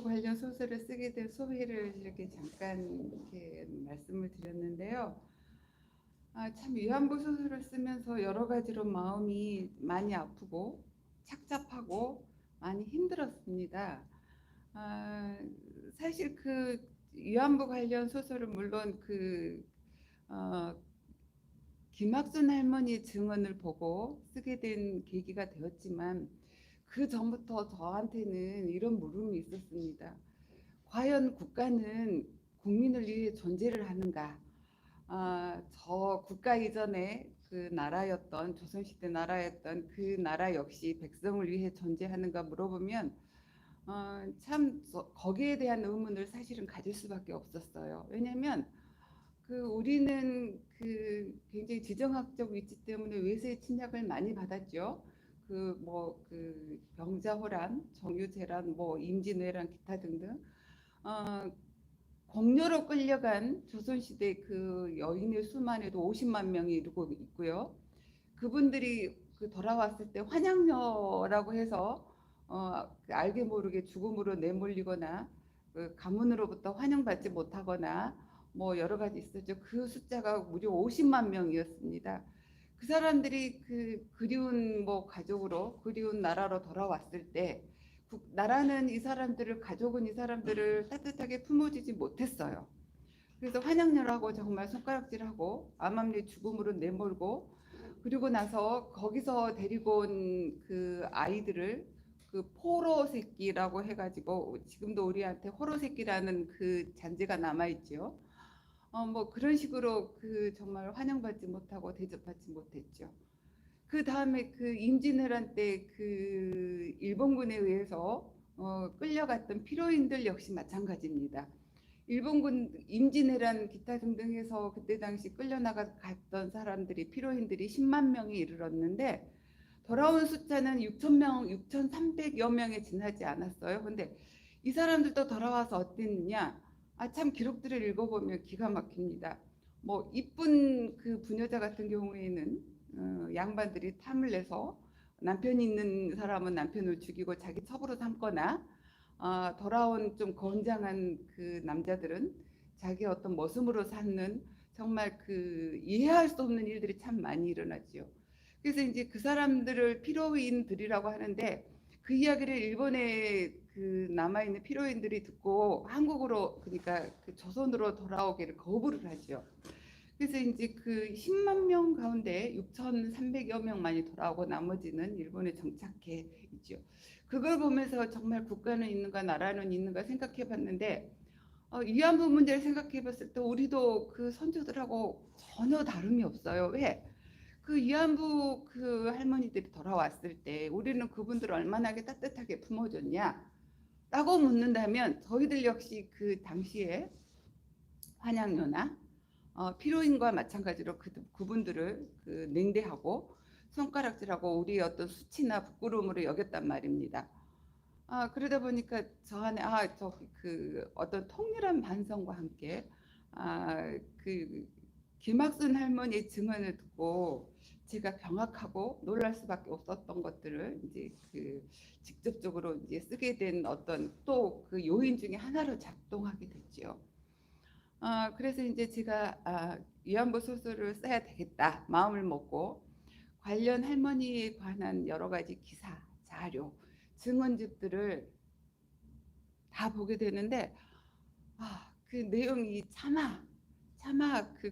관련 소설을 쓰게 된 소회를 이렇게 잠깐 이렇게 말씀을 드렸는데요. 참 위안부 소설을 쓰면서 여러 가지로 마음이 많이 아프고 착잡하고 많이 힘들었습니다. 아, 사실 그 위안부 관련 소설은 물론 어, 김학순 할머니 증언을 보고 쓰게 된 계기가 되었지만 그 전부터 저한테는 이런 물음이 있었습니다. 과연 국가는 국민을 위해 존재를 하는가? 저 국가 이전에 그 나라였던 조선시대 나라였던 그 나라 역시 백성을 위해 존재하는가 물어보면 참 거기에 대한 의문을 사실은 가질 수밖에 없었어요. 왜냐하면 우리는 굉장히 지정학적 위치 때문에 외세의 침략을 많이 받았죠. 병자호란, 정유재란, 뭐 임진왜란 기타 등등. 어, 공료로 끌려간 조선시대 그 여인의 수만 해도 50만 명이 이르고 있고요. 그분들이 돌아왔을 때 환양녀라고 해서 알게 모르게 죽음으로 내몰리거나 가문으로부터 환영받지 못하거나 뭐 여러 가지 있었죠. 그 숫자가 무려 50만 명이었습니다. 그 사람들이 그리운 뭐 가족으로 그리운 나라로 돌아왔을 때 나라는 이 사람들을 가족은 이 사람들을 따뜻하게 품어주지 못했어요. 그래서 환양렬하고 정말 손가락질하고 암암리 죽음으로 내몰고 그리고 나서 거기서 데리고 온 그 아이들을 포로 새끼라고 해가지고 지금도 우리한테 호로 새끼라는 그 잔재가 남아있죠. 뭐 그런 식으로 정말 환영받지 못하고 대접받지 못했죠. 그 다음에 임진왜란 때 일본군에 의해서 끌려갔던 피로인들 역시 마찬가지입니다. 일본군 임진왜란 기타 등등 해서 그때 당시 끌려나갔던 사람들이 피로인들이 10만 명이 이르렀는데 돌아온 숫자는 6천 명, 6,300여 명에 지나지 않았어요. 근데 이 사람들도 돌아와서 어땠느냐? 참 기록들을 읽어보면 기가 막힙니다. 뭐 이쁜 그 부녀자 같은 경우에는 양반들이 탐을 내서 남편이 있는 사람은 남편을 죽이고 자기 첩으로 삼거나 돌아온 좀 건장한 그 남자들은 자기 어떤 머슴으로 삼는 정말 이해할 수 없는 일들이 참 많이 일어나지요. 그래서 이제 그 사람들을 피로인들이라고 하는데 그 이야기를 일본에 남아있는 피로인들이 듣고 한국으로 그러니까 조선으로 돌아오기를 거부를 하죠. 그래서 이제 10만 명 가운데 6,300여 명만이 돌아오고 나머지는 일본에 정착해 있죠. 그걸 보면서 정말 국가는 있는가 나라는 있는가 생각해 봤는데 위안부 문제를 생각해 봤을 때 우리도 그 선조들하고 전혀 다름이 없어요. 왜? 위안부 할머니들이 돌아왔을 때 우리는 그분들을 얼마나 따뜻하게 품어줬냐? 라고 묻는다면 저희들 역시 그 당시에 환양료나 피로인과 마찬가지로 그분들을 냉대하고 손가락질하고 우리의 어떤 수치나 부끄러움으로 여겼단 말입니다. 그러다 보니까 저 안에 어떤 통렬한 반성과 함께 김학순 할머니의 증언을 듣고 제가 경악하고 놀랄 수밖에 없었던 것들을 이제 직접적으로 이제 쓰게 된 어떤 또 요인 중에 하나로 작동하게 됐죠. 그래서 이제 제가 위안부 소설을 써야 되겠다 마음을 먹고 관련 할머니에 관한 여러 가지 기사, 자료, 증언집들을 다 보게 되는데 그 내용이 차마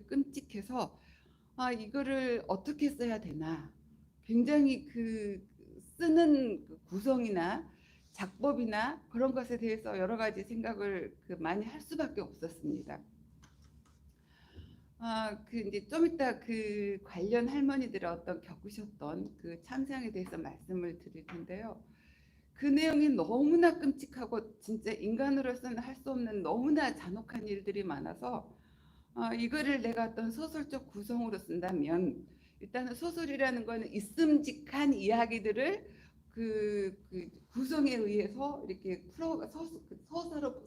끔찍해서 이거를 어떻게 써야 되나 굉장히 쓰는 구성이나 작법이나 그런 것에 대해서 여러 가지 생각을 많이 할 수밖에 없었습니다. 이제 좀 이따 관련 할머니들의 어떤 겪으셨던 참상에 대해서 말씀을 드릴 텐데요. 그 내용이 너무나 끔찍하고 진짜 인간으로서는 할 수 없는 너무나 잔혹한 일들이 많아서 이거를 내가 어떤 소설적 구성으로 쓴다면 일단은 소설이라는 거는 있음직한 이야기들을 구성에 의해서 이렇게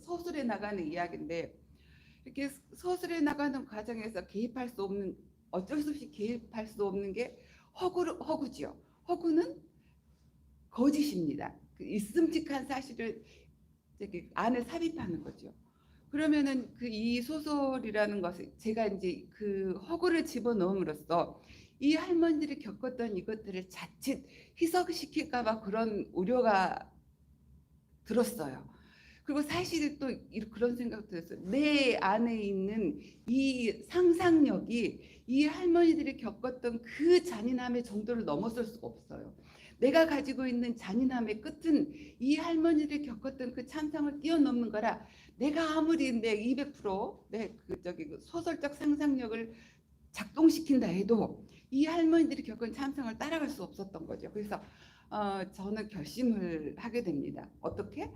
서술에 나가는 이야기인데 이렇게 서술에 나가는 과정에서 개입할 수 없는 어쩔 수 없이 개입할 수 없는 게 허구지요. 허구는 거짓입니다. 있음직한 사실을 저기 안에 삽입하는 거죠. 그러면은 그 이 소설이라는 것을 제가 이제 그 허구를 집어넣음으로써 이 할머니들이 겪었던 이것들을 자칫 희석시킬까 봐 그런 우려가 들었어요. 그리고 사실 또 그런 생각도 들었어요. 내 안에 있는 이 상상력이 이 할머니들이 겪었던 그 잔인함의 정도를 넘어설 수가 없어요. 내가 가지고 있는 잔인함의 끝은 이 할머니들이 겪었던 그 참상을 뛰어넘는 거라 내가 아무리 내 200%내 저기 소설적 상상력을 작동시킨다 해도 이 할머니들이 겪은 참상을 따라갈 수 없었던 거죠. 그래서 저는 결심을 하게 됩니다. 어떻게?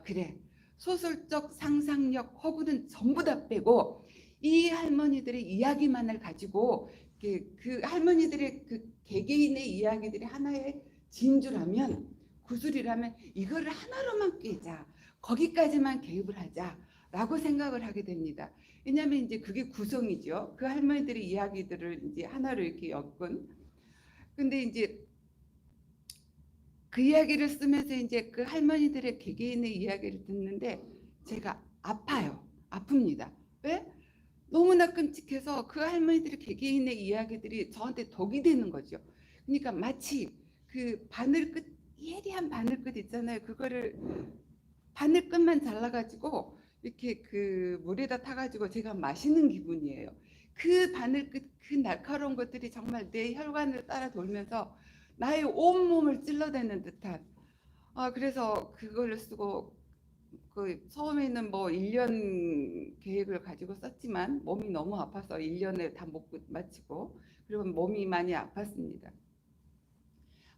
그래. 소설적 상상력, 허구는 전부 다 빼고 이 할머니들의 이야기만을 가지고 그 할머니들의 그 개개인의 이야기들이 하나의 진주라면 구술이라면 이거를 하나로만 꿰자. 거기까지만 개입을 하자라고 생각을 하게 됩니다. 왜냐하면 이제 그게 구성이죠. 그 할머니들의 이야기들을 이제 하나로 이렇게 엮은. 근데 이제 그 이야기를 쓰면서 이제 그 할머니들의 개개인의 이야기를 듣는데 제가 아파요. 아픕니다. 왜? 너무나 끔찍해서 그 할머니들의 개개인의 이야기들이 저한테 독이 되는 거죠. 그러니까 마치 그 바늘끝, 예리한 바늘끝 있잖아요. 그거를 바늘끝만 잘라가지고 이렇게 그 물에다 타가지고 제가 마시는 기분이에요. 그 바늘끝, 그 날카로운 것들이 정말 내 혈관을 따라 돌면서 나의 온몸을 찔러대는 듯한. 그래서 그걸 쓰고 그 처음에는 뭐 1년 계획을 가지고 썼지만 몸이 너무 아파서 1년에 다 못 마치고 그리고 몸이 많이 아팠습니다.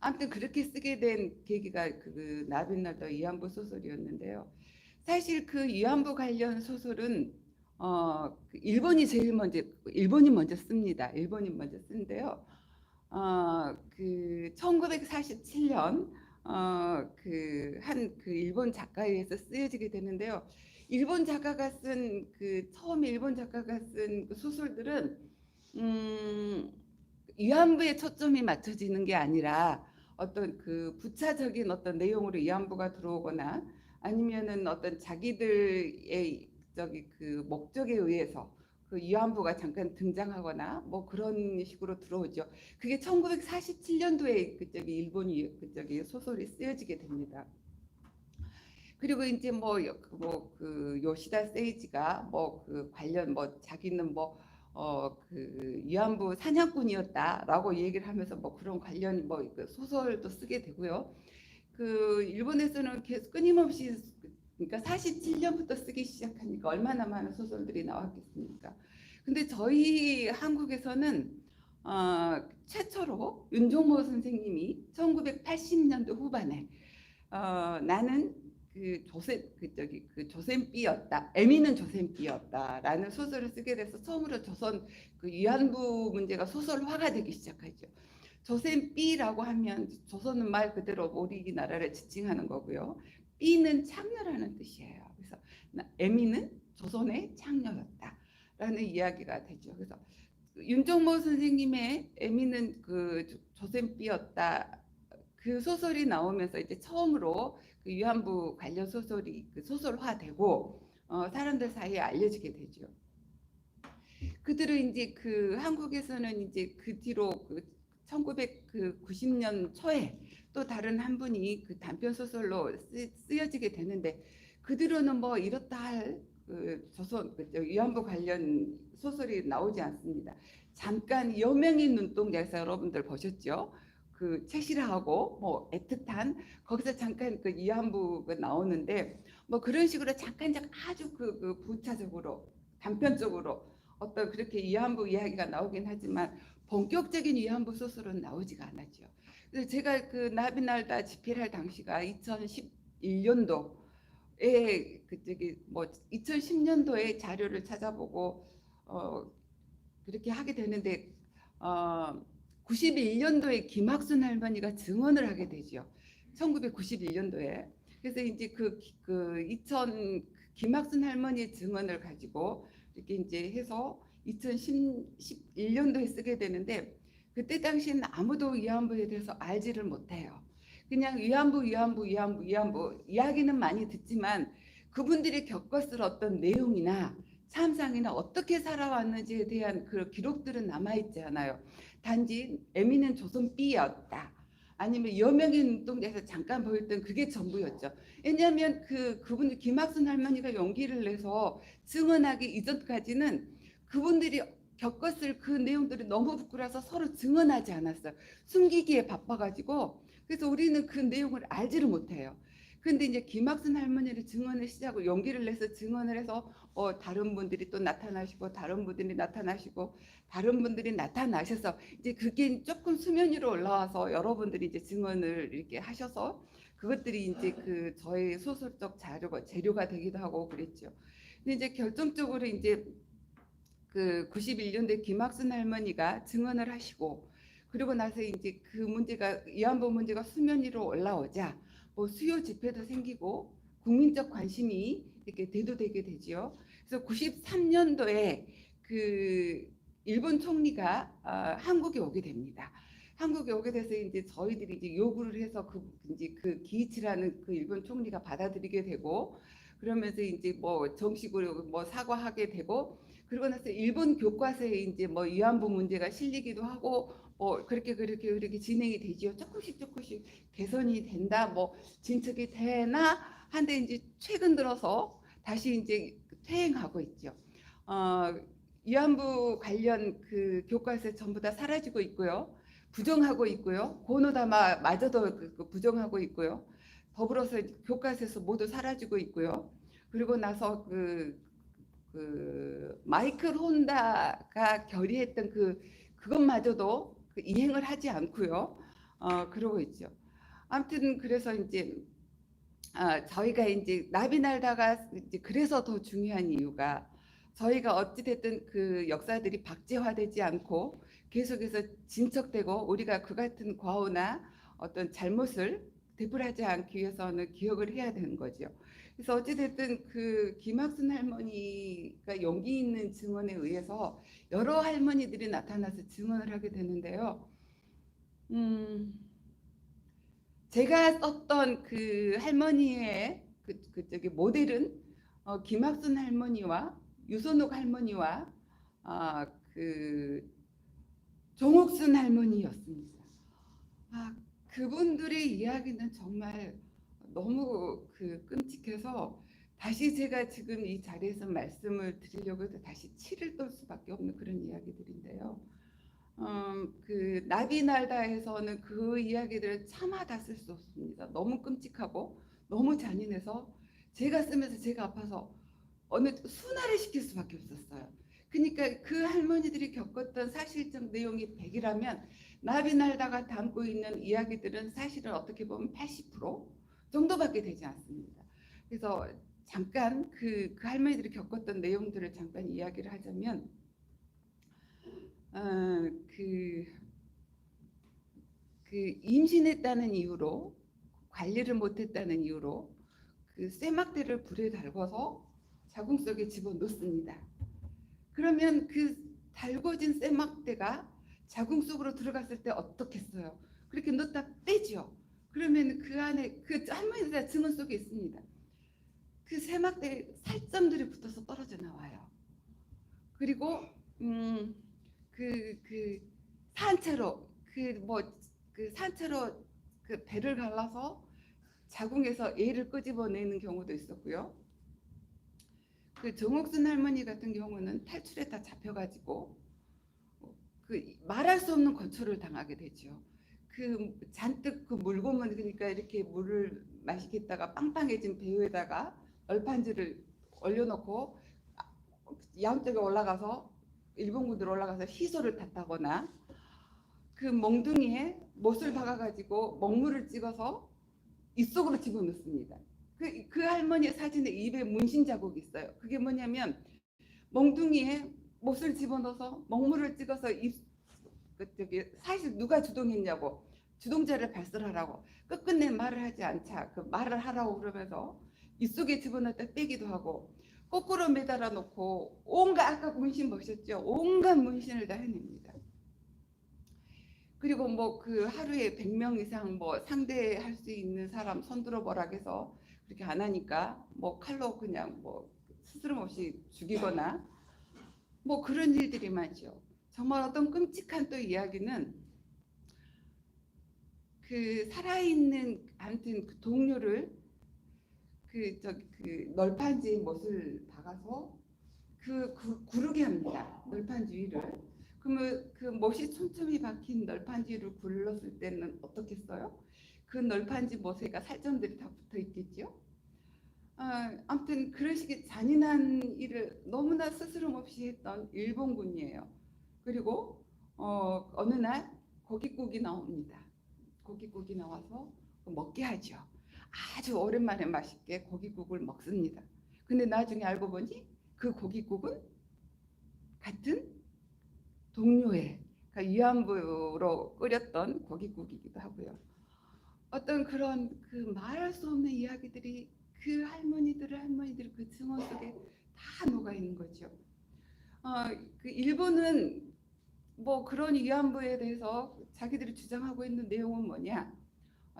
아무튼 그렇게 쓰게 된 계기가 그 나비나더 이한부 소설이었는데요. 사실 그 이한부 관련 소설은 일본이 먼저 씁니다. 일본이 먼저 쓰는데요. 그 1947년 그 일본 작가에 의해서 쓰여지게 되는데요. 일본 작가가 쓴 처음 일본 작가가 쓴 그 소설들은 위안부에 초점이 맞춰지는 게 아니라 어떤 그 부차적인 어떤 내용으로 위안부가 들어오거나 아니면은 어떤 자기들의 저기 그 목적에 의해서 그 위안부가 잠깐 등장하거나 뭐 그런 식으로 들어오죠. 그게 1947년도에 그저기 일본이 그저기 소설이 쓰여지게 됩니다. 그리고 이제 그 요시다 세이지가 뭐 그 관련 뭐 자기는 뭐 그 위안부 사냥꾼이었다라고 얘기를 하면서 뭐 그런 관련 뭐 그 소설도 쓰게 되고요. 그 일본에서는 계속 끊임없이 그러니까 47년부터 쓰기 시작하니까 얼마나 많은 소설들이 나왔겠습니까? 근데 저희 한국에서는 최초로 윤종모 선생님이 1980년도 후반에 나는 그 조센비였다. 에미는 조센비였다라는 소설을 쓰게 돼서 처음으로 조선 그 위안부 문제가 소설화가 되기 시작하죠. 조센비라고 하면 조선은 말 그대로 우리나라를 지칭하는 거고요. B는 창녀라는 뜻이에요. 그래서 에미는 조선의 창녀였다라는 이야기가 되죠. 그래서 윤종모 선생님의 에미는 그 조센비였다. 그 소설이 나오면서 이제 처음으로 그 위안부 관련 소설이 그 소설화되고 사람들 사이에 알려지게 되죠. 그들은 이제 그 한국에서는 이제 그 뒤로 그 1990년 초에 또 다른 한 분이 그 단편 소설로 쓰여지게 되는데 그들은 뭐 이렇다 할 그 조선 위안부 관련 소설이 나오지 않습니다. 잠깐 여명의 눈동자에서 여러분들 보셨죠? 그 채실하고 뭐 애틋한 거기서 잠깐 그 위안부가 나오는데 뭐 그런 식으로 잠깐 아주 그 부차적으로 단편적으로 어떤 그렇게 위안부 이야기가 나오긴 하지만 본격적인 위안부 소설은 나오지가 않았죠. 그래서 제가 그 나비날다 집필할 당시가 2011년도에 그저기 뭐 2010년도에 자료를 찾아보고 그렇게 하게 되는데 91년도에 김학순 할머니가 증언을 하게 되죠. 1991년도에. 그래서 이제 김학순 할머니의 증언을 가지고 이렇게 이제 해서 2011년도에 쓰게 되는데 그때 당시에는 아무도 위안부에 대해서 알지를 못해요. 그냥 위안부 이야기는 많이 듣지만 그분들이 겪었을 어떤 내용이나 참상이나 어떻게 살아왔는지에 대한 그 기록들은 남아있지 않아요. 단지 에미는 조선 B였다. 아니면 여명의 눈동자에서 잠깐 보였던 그게 전부였죠. 왜냐하면 그분들 김학순 할머니가 용기를 내서 증언하기 이전까지는 그분들이 겪었을 그 내용들이 너무 부끄러워서 서로 증언하지 않았어요. 숨기기에 바빠가지고. 그래서 우리는 그 내용을 알지를 못해요. 근데 이제 김학순 할머니를 증언을 시작하고 용기를 내서 증언을 해서 다른 분들이 또 나타나시고 다른 분들이 나타나시고 다른 분들이 나타나셔서 이제 그게 조금 수면 위로 올라와서 여러분들이 이제 증언을 이렇게 하셔서 그것들이 이제 그 저의 소설적 재료가 되기도 하고 그랬죠. 근데 이제 결정적으로 이제 그 91년대 김학순 할머니가 증언을 하시고 그리고 나서 이제 그 문제가 위안부 문제가 수면 위로 올라오자 뭐 수요 집회도 생기고 국민적 관심이 이렇게 대두되게 되지요. 그래서 93년도에 그 일본 총리가 한국에 오게 됩니다. 한국에 오게 돼서 이제 저희들이 이제 요구를 해서 이제 그 기이치라는 그 일본 총리가 받아들이게 되고 그러면서 이제 뭐 정식으로 뭐 사과하게 되고 그러고 나서 일본 교과서에 이제 뭐 위안부 문제가 실리기도 하고 그렇게 진행이 되지요. 조금씩 개선이 된다, 뭐 진척이 되나 한데 이제 최근 들어서 다시 이제 퇴행하고 있죠. 위안부 관련 그 교과서 전부 다 사라지고 있고요. 부정하고 있고요. 고노다마마저도 부정하고 있고요. 더불어서 교과서에서 모두 사라지고 있고요. 그리고 나서 그 마이클 혼다가 결의했던 그것마저도 이행을 하지 않고요. 그러고 있죠. 아무튼 그래서 이제 저희가 이제 나비날다가 이제 그래서 더 중요한 이유가 저희가 어찌됐든 그 역사들이 박제화되지 않고 계속해서 진척되고 우리가 그 같은 과오나 어떤 잘못을 되풀이하지 않기 위해서는 기억을 해야 되는 거죠. 그래서 어찌됐든 그 김학순 할머니가 용기 있는 증언에 의해서 여러 할머니들이 나타나서 증언을 하게 되는데요. 제가 썼던 그 할머니의 저기 모델은 김학순 할머니와 유선옥 할머니와 그 정옥순 할머니였습니다. 그분들의 이야기는 정말 너무 끔찍해서 다시 제가 지금 이 자리에서 말씀을 드리려고 해서 다시 치를 떨 수밖에 없는 그런 이야기들인데요. 그 나비날다에서는 그 이야기들을 차마 다 쓸 수 없습니다. 너무 끔찍하고 너무 잔인해서 제가 쓰면서 제가 아파서 어느 순화를 시킬 수밖에 없었어요. 그러니까 그 할머니들이 겪었던 사실적 내용이 100이라면 나비날다가 담고 있는 이야기들은 사실은 어떻게 보면 80% 정도밖에 되지 않습니다. 그래서 잠깐 그 할머니들이 겪었던 내용들을 잠깐 이야기를 하자면 임신했다는 이유로 관리를 못했다는 이유로 그 쇠막대를 불에 달궈서 자궁 속에 집어넣습니다. 그러면 그 달궈진 쇠막대가 자궁 속으로 들어갔을 때 어떻겠어요? 그렇게 넣다 빼죠. 그러면 그 안에 그 할머니들 증언 속에 있습니다. 그 쇠막대에 살점들이 붙어서 떨어져 나와요. 그리고 산채로 산채로 그 배를 갈라서 자궁에서 애를 끄집어내는 경우도 있었고요. 그 정옥순 할머니 같은 경우는 탈출했다 잡혀가지고 말할 수 없는 고초를 당하게 되죠. 잔뜩 물고문 그러니까 이렇게 물을 마시겠다가 빵빵해진 배우에다가 얼판지를 올려놓고 양쪽에 올라가서 일본군들 올라가서 희소를 탔다거나 그 몽둥이에 못을 박아가지고 먹물을 찍어서 입속으로 집어넣습니다. 그 할머니의 사진에 입에 문신 자국이 있어요. 그게 뭐냐면 몽둥이에 못을 집어넣어서 먹물을 찍어서 사실 누가 주동했냐고 주동자를 발설하라고 끝끝내 말을 하지 않자 말을 하라고 그러면서 입속에 집어넣었다 빼기도 하고 거꾸로 매달아 놓고 온갖 아까 문신 보셨죠? 온갖 문신을 다 해냅니다. 그리고 뭐 그 하루에 100명 이상 뭐 상대할 수 있는 사람 손들어 보라 해서 그렇게 안 하니까 뭐 칼로 그냥 뭐 스스럼 없이 죽이거나 뭐 그런 일들이 많죠. 정말 어떤 끔찍한 또 이야기는 그 살아있는 아무튼 그 동료를 그 널판지에 못을 박아서 구르게 합니다. 널판지 위를. 그러면 그 못이 촘촘히 박힌 널판지를 굴렀을 때는 어떻겠어요? 그 널판지 못에가 살점들이 다 붙어 있겠죠. 아무튼 그런 식의 잔인한 일을 너무나 스스럼 없이 했던 일본군이에요. 그리고 어느 날 고깃국이 나옵니다. 고깃국이 나와서 먹게 하죠. 아주 오랜만에 맛있게 고깃국을 먹습니다. 근데 나중에 알고 보니 그 고깃국은 같은 동료의 그러니까 위안부로 끓였던 고깃국이기도 하고요. 어떤 그런 그 말할 수 없는 이야기들이 그 할머니들 그 증언 속에 다 녹아 있는 거죠. 그 일본은 뭐 그런 위안부에 대해서 자기들이 주장하고 있는 내용은 뭐냐?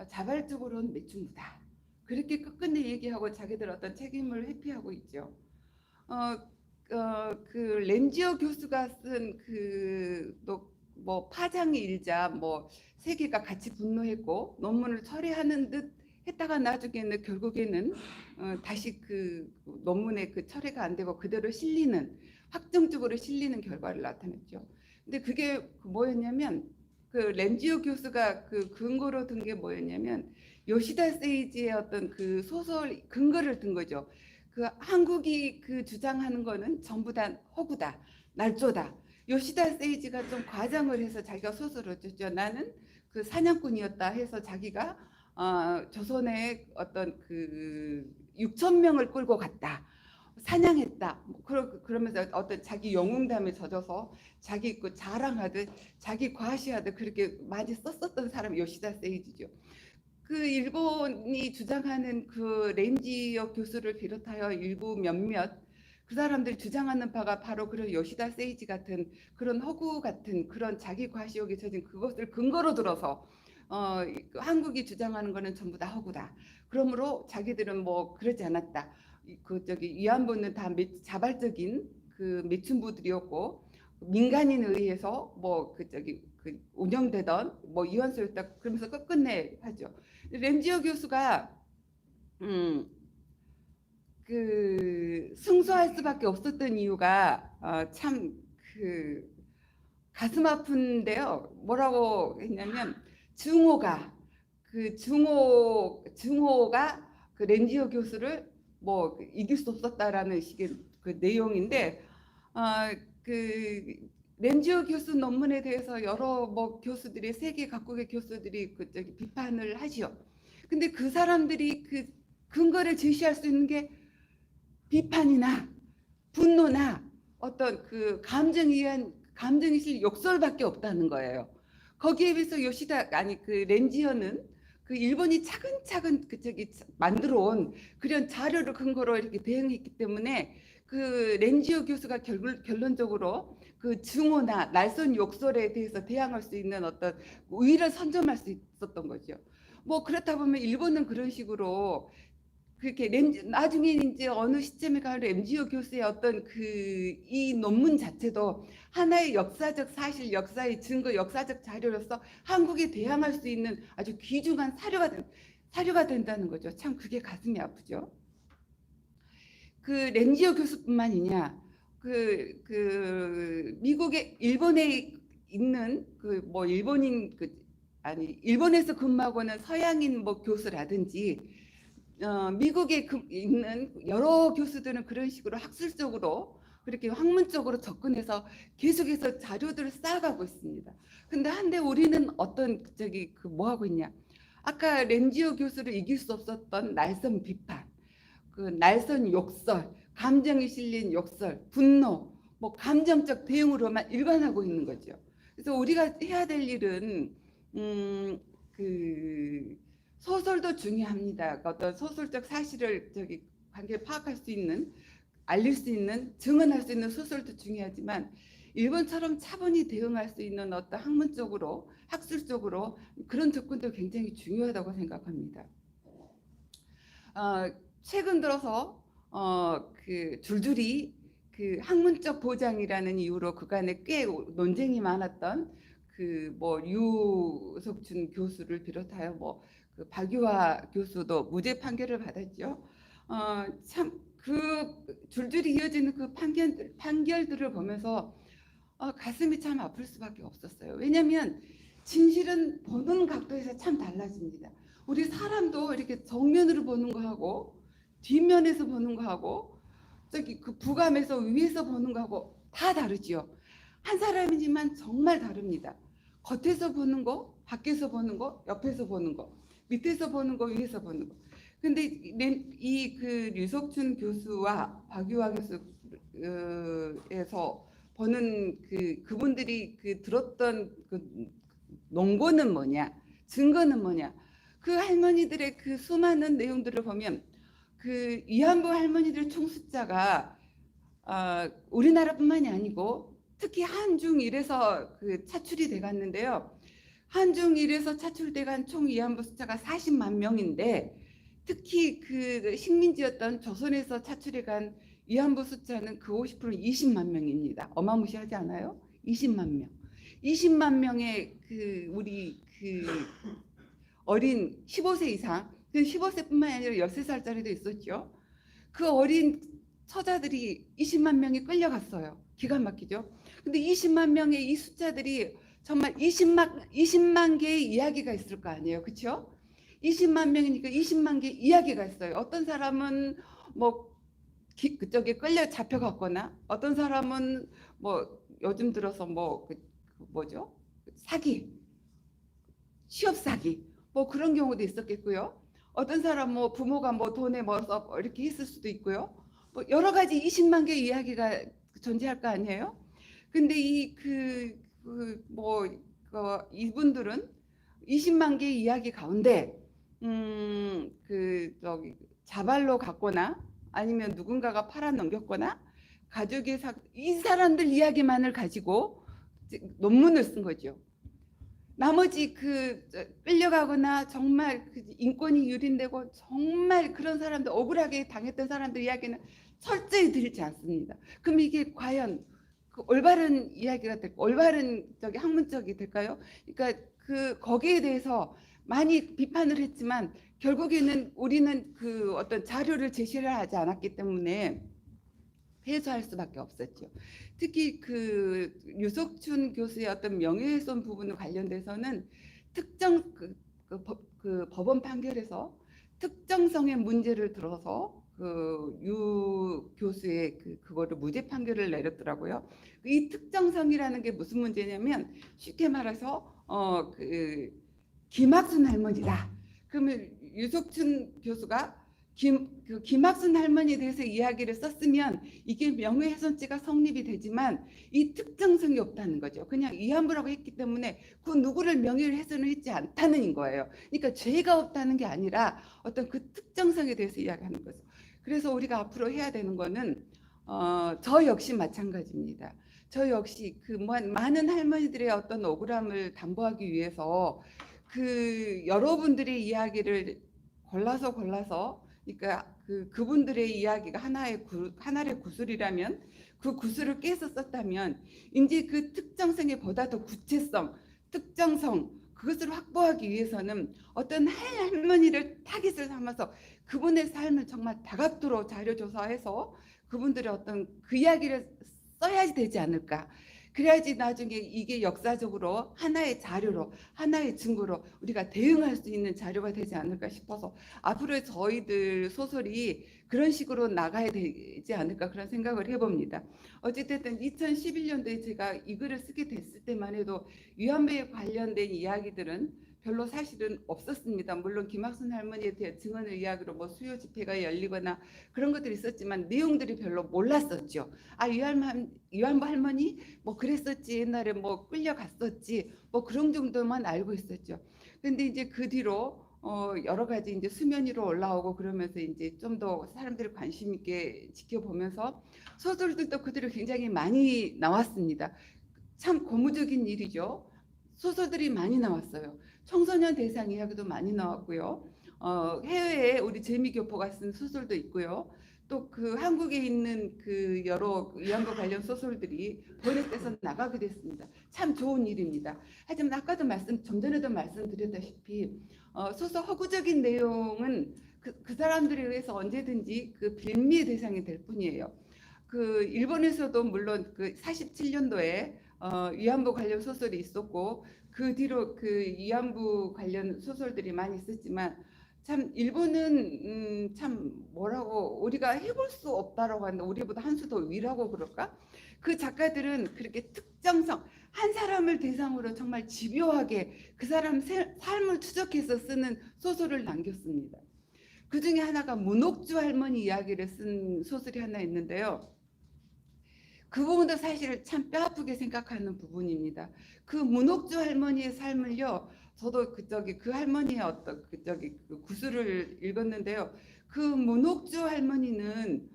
자발적으로는 매춘부다. 그렇게 끝끝내 얘기하고 자기들 어떤 책임을 회피하고 있죠. 그 렌지어 교수가 쓴 그 또 뭐 파장의 일자 뭐 세 개가 같이 분노했고 논문을 철회하는 듯 했다가 나중에는 결국에는 다시 그 논문에 그 철회가 안 되고 그대로 실리는 확정적으로 실리는 결과를 나타냈죠. 근데 그게 뭐였냐면 그 렌지오 교수가 그 근거로 든 게 뭐였냐면 요시다 세이지의 어떤 그 소설 근거를 든 거죠. 그 한국이 그 주장하는 거는 전부 다 허구다, 날조다. 요시다 세이지가 좀 과장을 해서 자기가 소설을 썼죠. 나는 그 사냥꾼이었다 해서 자기가 조선의 어떤 그 6천 명을 끌고 갔다. 사냥했다. 그러면서 어떤 자기 영웅담에 젖어서 자기 그 자랑하듯 자기 과시하듯 그렇게 많이 썼었던 사람이 요시다 세이지죠. 그 일본이 주장하는 그 렌지역 교수를 비롯하여 일부 몇몇 그 사람들이 주장하는 바가 바로 그런 요시다 세이지 같은 그런 허구 같은 그런 자기 과시욕에 젖은 그것을 근거로 들어서 한국이 주장하는 거는 전부 다 허구다. 그러므로 자기들은 뭐 그러지 않았다. 그 저기 위안부는 다 자발적인 그 매춘부들이었고 민간인에 의해서 뭐 그 저기 그 운영되던 뭐 이완소였다 그러면서 끝끝내 하죠. 렌지어 교수가 그 승소할 수밖에 없었던 이유가 참 그 가슴 아픈데요. 뭐라고 했냐면 증오가 그 렌지어 교수를 뭐 이길 수 없었다라는 식의 그 내용인데 그 렌지오 교수 논문에 대해서 여러 뭐 교수들이 세계 각국의 교수들이 그 저기 비판을 하지요. 근데 그 사람들이 그 근거를 제시할 수 있는 게 비판이나 분노나 어떤 그 감정이 실 욕설밖에 없다는 거예요. 거기에 비해서 요시다 아니 그 렌지어는 그 일본이 차근차근 그 저기 만들어 온 그런 자료를 근거로 이렇게 대응했기 때문에 그 렌지어 교수가 결론적으로 그 증오나 날선 욕설에 대해서 대항할 수 있는 어떤 우위를 선점할 수 있었던 거죠. 뭐 그렇다 보면 일본은 그런 식으로 그렇게 나중에 이제 어느 시점에 가면 엠지오 교수의 어떤 그 이 논문 자체도 하나의 역사적 사실, 역사의 증거, 역사적 자료로서 한국에 대항할 수 있는 아주 귀중한 사료가 된다는 거죠. 참 그게 가슴이 아프죠. 그 렌지오 교수뿐만이냐, 미국의 일본에 있는 그 뭐 일본인 아니 일본에서 근무하고는 서양인 뭐 교수라든지 미국에 있는 여러 교수들은 그런 식으로 학술적으로 그렇게 학문적으로 접근해서 계속해서 자료들을 쌓아가고 있습니다. 근데 한데 우리는 어떤 저기 그 뭐 하고 있냐? 아까 렌지오 교수를 이길 수 없었던 날선 비판, 그 날선 욕설, 감정이 실린 욕설, 분노, 뭐 감정적 대응으로만 일관하고 있는 거죠. 그래서 우리가 해야 될 일은 그 소설도 중요합니다. 어떤 소설적 사실을 저기 관계를 파악할 수 있는, 알릴 수 있는, 증언할 수 있는 소설도 중요하지만 일본처럼 차분히 대응할 수 있는 어떤 학문적으로 학술적으로 그런 접근도 굉장히 중요하다고 생각합니다. 최근 들어서 그 줄줄이 그 학문적 보장이라는 이유로 그간에 꽤 논쟁이 많았던 그 뭐 유석춘 교수를 비롯하여 뭐그 박유화 교수도 무죄 판결을 받았죠. 참 그 줄줄이 이어지는 그 판결들을 보면서 가슴이 참 아플 수밖에 없었어요. 왜냐하면 진실은 보는 각도에서 참 달라집니다. 우리 사람도 이렇게 정면으로 보는 거하고 뒷면에서 보는 거하고 저기 그 부감에서 위에서 보는 거하고 다 다르지요. 한 사람이지만 정말 다릅니다. 겉에서 보는 거, 밖에서 보는 거, 옆에서 보는 거, 밑에서 보는 거, 위에서 보는 거. 근데 이 그 류석춘 교수와 박유화 교수에서 보는 그분들이 그 들었던 그 논거는 뭐냐, 증거는 뭐냐. 그 할머니들의 그 수많은 내용들을 보면 그 위안부 할머니들 총 숫자가 우리나라뿐만이 아니고 특히 한중일에서 그 차출이 돼 갔는데요. 한중일에서 차출돼 간 총 위안부 숫자가 40만 명인데 특히 그 식민지였던 조선에서 차출해 간 위안부 숫자는 그 50%는 20만 명입니다. 어마무시하지 않아요? 20만 명. 20만 명의 그 우리 그 어린 15세 이상, 그 15세뿐만 아니라 13살짜리도 있었죠. 그 어린 처자들이 20만 명이 끌려갔어요. 기가 막히죠. 근데 20만 명의 이 숫자들이 정말 20만 개의 이야기가 있을 거 아니에요. 그렇죠? 20만 명이니까 20만 개 이야기가 있어요. 어떤 사람은 뭐 그쪽에 끌려 잡혀갔거나 어떤 사람은 뭐 요즘 들어서 뭐죠? 사기, 취업 사기 뭐 그런 경우도 있었겠고요. 어떤 사람 뭐 부모가 뭐 돈에 뭐서 이렇게 했을 수도 있고요. 뭐 여러 가지 20만 개의 이야기가 존재할 거 아니에요. 근데 이분들은 20만 개의 이야기 가운데 저기 자발로 갔거나 아니면 누군가가 팔아넘겼거나 이 사람들 이야기만을 가지고 논문을 쓴 거죠. 나머지 끌려가거나 정말 인권이 유린되고 정말 그런 사람들 억울하게 당했던 사람들 이야기는 철저히 들지 않습니다. 그럼 이게 과연 올바른 이야기가 될까? 올바른 학문적이 될까요? 그러니까 거기에 대해서 많이 비판을 했지만 결국에는 우리는 그 어떤 자료를 제시를 하지 않았기 때문에 패소할 수밖에 없었죠. 특히 그 유석춘 교수의 어떤 명예훼손 부분과 관련돼서는 특정 법원 판결에서 특정성의 문제를 들어서 유 교수의 그거를 무죄 판결을 내렸더라고요. 이 특정성이라는 게 무슨 문제냐면 쉽게 말해서 김학순 할머니다. 그러면 유석춘 교수가 김학순 할머니에 대해서 이야기를 썼으면 이게 명예훼손죄가 성립이 되지만 이 특정성이 없다는 거죠. 그냥 위안부라고 했기 때문에 그 누구를 명예훼손을 했지 않다는 거예요. 그러니까 죄가 없다는 게 아니라 어떤 그 특정성에 대해서 이야기하는 거죠. 그래서 우리가 앞으로 해야 되는 거는 저 역시 마찬가지입니다. 저 역시 많은 할머니들의 어떤 억울함을 담보하기 위해서 여러분들의 이야기를 골라서 그러니까 그분들의 이야기가 하나의 구술이라면 그 구술을 깨서 썼다면 이제 그 특정성에 보다 더 구체성, 특정성 그것을 확보하기 위해서는 어떤 할머니를 타깃을 삼아서 그분의 삶을 정말 다각도로 자료 조사해서 그분들의 어떤 그 이야기를 써야 되지 않을까. 그래야지 나중에 이게 역사적으로 하나의 자료로 하나의 증거로 우리가 대응할 수 있는 자료가 되지 않을까 싶어서 앞으로 저희들 소설이 그런 식으로 나가야 되지 않을까 그런 생각을 해봅니다. 어쨌든 2011년도에 제가 이 글을 쓰게 됐을 때만 해도 위안부에 관련된 이야기들은 별로 사실은 없었습니다. 물론 김학순 할머니에 대한 증언을 이야기로 뭐 수요 집회가 열리거나 그런 것들이 있었지만 내용들이 별로 몰랐었죠. 위안부 할머니 뭐 그랬었지, 옛날에 뭐 끌려갔었지, 뭐 그런 정도만 알고 있었죠. 근데 이제 그 뒤로 여러 가지 이제 수면 위로 올라오고 그러면서 이제 좀 더 사람들이 관심 있게 지켜보면서 소설들도 그대로 굉장히 많이 나왔습니다. 참 고무적인 일이죠. 소설들이 많이 나왔어요. 청소년 대상 이야기도 많이 나왔고요. 해외에 우리 재미교포가 쓴 소설도 있고요. 또 그 한국에 있는 그 여러 위안부 관련 소설들이 번역돼서 나가게 됐습니다. 참 좋은 일입니다. 하지만 아까도 좀 전에도 말씀드렸다시피 소설 허구적인 내용은 그 사람들에 의해서 언제든지 그 빌미의 대상이 될 뿐이에요. 그 일본에서도 물론 그 47년도에 위안부 관련 소설이 있었고 그 뒤로 그 위안부 관련 소설들이 많이 있었지만 참 일본은 참 뭐라고 우리가 해볼 수 없다라고 하는데 우리보다 한 수 더 위라고 그럴까? 그 작가들은 그렇게 특정성 한 사람을 대상으로 정말 집요하게 그 사람 삶을 추적해서 쓰는 소설을 남겼습니다. 그 중에 하나가 문옥주 할머니 이야기를 쓴 소설이 하나 있는데요. 그 부분도 사실 참 뼈아프게 생각하는 부분입니다. 그 문옥주 할머니의 삶을요, 저도 그 할머니의 어떤 그 구술을 읽었는데요. 그 문옥주 할머니는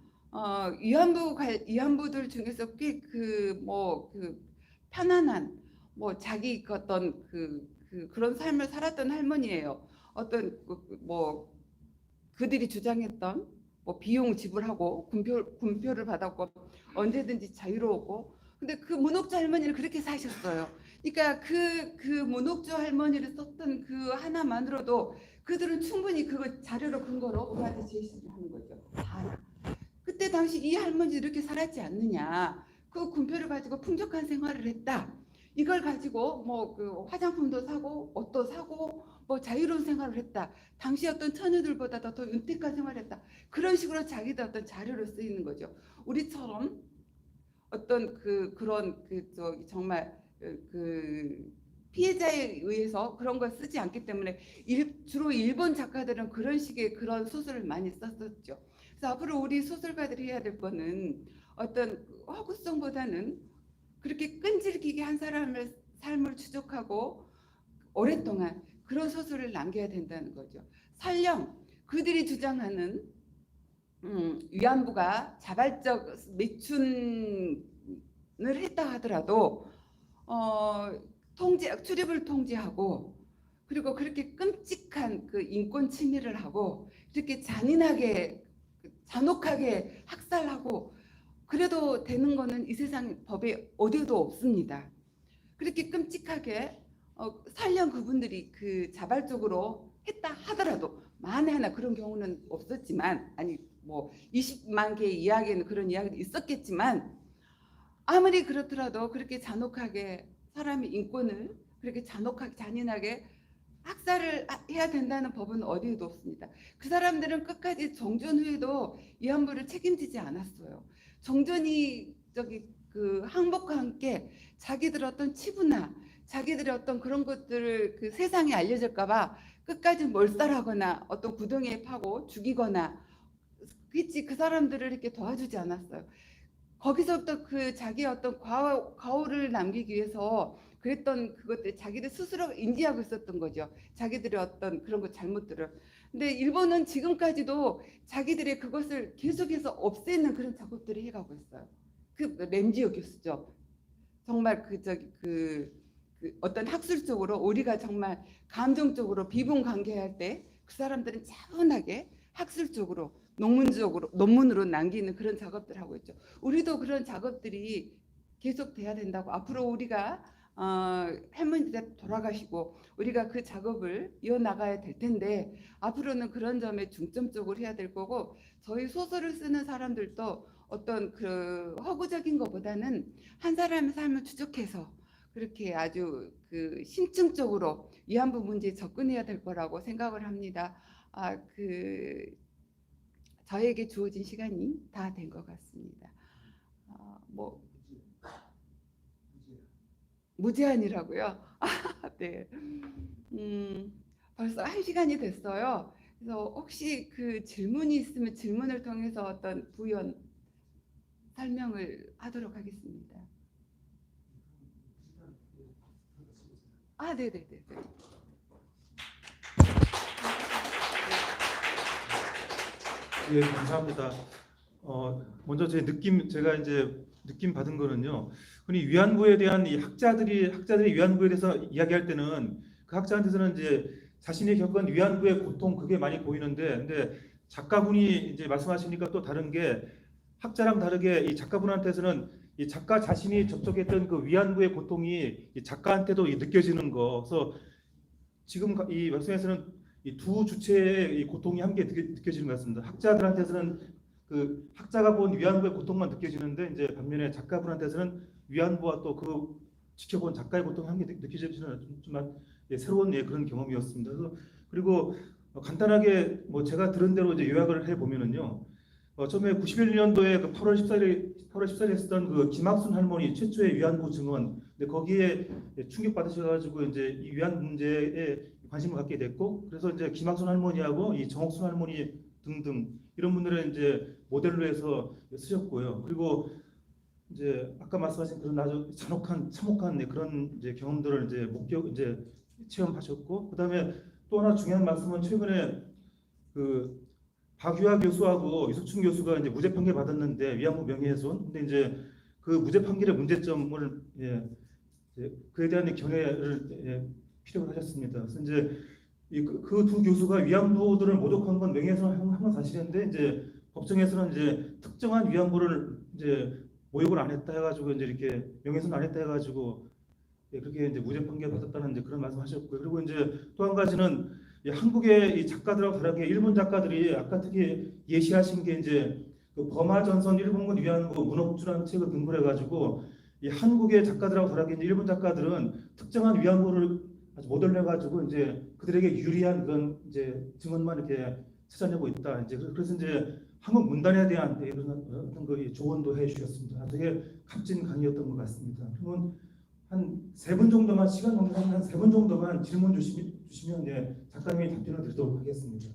위안부들 중에서 꽤 그 편안한 자기 어떤 그런 삶을 살았던 할머니예요. 어떤 그들이 주장했던 비용 지불하고 군표를 받았고 언제든지 자유로웠고 근데 그 문옥주 할머니는 그렇게 사셨어요. 그러니까 그 문옥주 할머니를 썼던 그 하나만으로도 그들은 충분히 그거 자료로 근거로 우리한테 제시를 하는 거죠. 다. 그때 당시 이 할머니 이렇게 살았지 않느냐. 그 군표를 가지고 풍족한 생활을 했다. 이걸 가지고 그 화장품도 사고 옷도 사고 자유로운 생활을 했다. 당시 어떤 처녀들보다 더 윤택한 생활을 했다. 그런 식으로 자기들 어떤 자료로 쓰이는 거죠. 우리처럼 어떤 정말 피해자에 의해서 그런 걸 쓰지 않기 때문에 주로 일본 작가들은 그런 식의 그런 소설을 많이 썼었죠. 그래서 앞으로 우리 소설가들이 해야 될 거는 어떤 허구성보다는 그렇게 끈질기게 한 사람의 삶을 추적하고 오랫동안 그런 소설을 남겨야 된다는 거죠. 설령 그들이 주장하는 위안부가 자발적 매춘을 했다 하더라도 출입을 통제하고 그리고 그렇게 끔찍한 그 인권 침해를 하고 이렇게 잔혹하게 학살하고 그래도 되는 거는 이 세상 법에 어디에도 없습니다. 그렇게 끔찍하게 설령 그분들이 그 자발적으로 했다 하더라도 만에 하나 그런 경우는 없었지만 20만 개의 이야기는 그런 이야기도 있었겠지만 아무리 그렇더라도 그렇게 잔혹하게 사람의 인권을 그렇게 잔혹하게 잔인하게 학살을 해야 된다는 법은 어디에도 없습니다. 그 사람들은 끝까지 정전 후에도 위안부를 책임지지 않았어요. 정전이 그 항복과 함께 자기들의 어떤 치부나 자기들의 어떤 그런 것들을 그 세상에 알려질까봐 끝까지 몰살하거나 어떤 구덩이에 파고 죽이거나 그 사람들을 이렇게 도와주지 않았어요. 거기서부터 그 자기의 어떤 과오를 남기기 위해서 그랬던 그것들 자기들 스스로 인지하고 있었던 거죠. 자기들의 어떤 그런 것 잘못들을. 근데 일본은 지금까지도 자기들의 그것을 계속해서 없애는 그런 작업들을 해가고 있어요. 그 렌지오 교수죠. 정말 어떤 학술적으로 우리가 정말 감정적으로 비분관계할 때 그 사람들은 차분하게 학술적으로 논문으로 남기는 그런 작업들을 하고 있죠. 우리도 그런 작업들이 계속 돼야 된다고 앞으로 우리가 할머니들 돌아가시고 우리가 그 작업을 이어나가야 될 텐데 앞으로는 그런 점에 중점적으로 해야 될 거고 저희 소설을 쓰는 사람들도 어떤 그 허구적인 것보다는 한 사람의 삶을 추적해서 그렇게 아주 그 심층적으로 위안부 문제에 접근해야 될 거라고 생각을 합니다. 저에게 주어진 시간이 다 된 것 같습니다. 무제한이라고요? 네. 벌써 1시간이 됐어요. 그래서 혹시 그 질문이 있으면 질문을 통해서 어떤 부연 설명을 하도록 하겠습니다. 네네네. 예, 감사합니다. 먼저 제가 이제 느낌 받은 거는요. 흔히 위안부에 대한 이 학자들이 위안부에 대해서 이야기할 때는 그 학자한테서는 이제 자신이 겪은 위안부의 고통 그게 많이 보이는데, 근데 작가분이 이제 말씀하시니까 또 다른 게 학자랑 다르게 이 작가분한테서는 이 작가 자신이 접촉했던 그 위안부의 고통이 이 작가한테도 느껴지는 거. 그래서 지금 이 말씀에서는 이 두 주체의 이 고통이 함께 느껴지는 것 같습니다. 학자들한테서는 그 학자가 본 위안부의 고통만 느껴지는데 이제 반면에 작가분한테서는 위안부와 또 그 지켜본 작가의 고통이 함께 느껴지는 좀 새로운 그런 경험이었습니다. 그리고 간단하게 뭐 제가 들은 대로 이제 요약을 해 보면은요. 처음에 91년도에 그 8월 14일에 했었던 그 김학순 할머니 최초의 위안부 증언, 근데 거기에 충격 받으셔가지고 이제 이 위안 문제에 관심을 갖게 됐고, 그래서 이제 김학순 할머니하고 이 정옥순 할머니 등등 이런 분들을 이제 모델로 해서 쓰셨고요. 그리고 이제 아까 말씀하신 그런 아주 참혹한 그런 이제 경험들을 이제 체험하셨고, 그다음에 또 하나 중요한 말씀은 최근에 그 박유하 교수하고 이석춘 교수가 이제 무죄 판결 받았는데 위안부 명예훼손. 근데 이제 그 무죄 판결의 문제점을 그에 대한 견해를 피력을 하셨습니다. 그래서 이제 그 두 교수가 위안부들을 모독한 건 명예훼손 한 사실인데 이제 법정에서는 이제 특정한 위안부를 이제 모욕을 안 했다 해가지고 이제 이렇게 명예훼손 안 했다 해가지고 그렇게 이제 무죄 판결 받았다는 이제 그런 말씀하셨고요. 그리고 이제 또 한 가지는 한국의 이 작가들하고 다르게 일본 작가들이 아까 특히 예시하신 게 이제 그 버마 전선 일본군 위안부 문옥주라는 책을 근거로 해가지고 이 한국의 작가들하고 다르게 이제 일본 작가들은 특정한 위안부를 아주 모델로 해가지고 이제 그들에게 유리한 그런 이제 증언만 이렇게 찾아내고 있다. 이제 그래서 이제 한국 문단에 대한 이런 어떤 그 조언도 해주셨습니다. 되게 값진 강의였던 것 같습니다. 그러면 한 세 분 정도만 시간 넘는 한 세 분 정도만 질문 주시면 작가님이 답변을 드리도록 하겠습니다.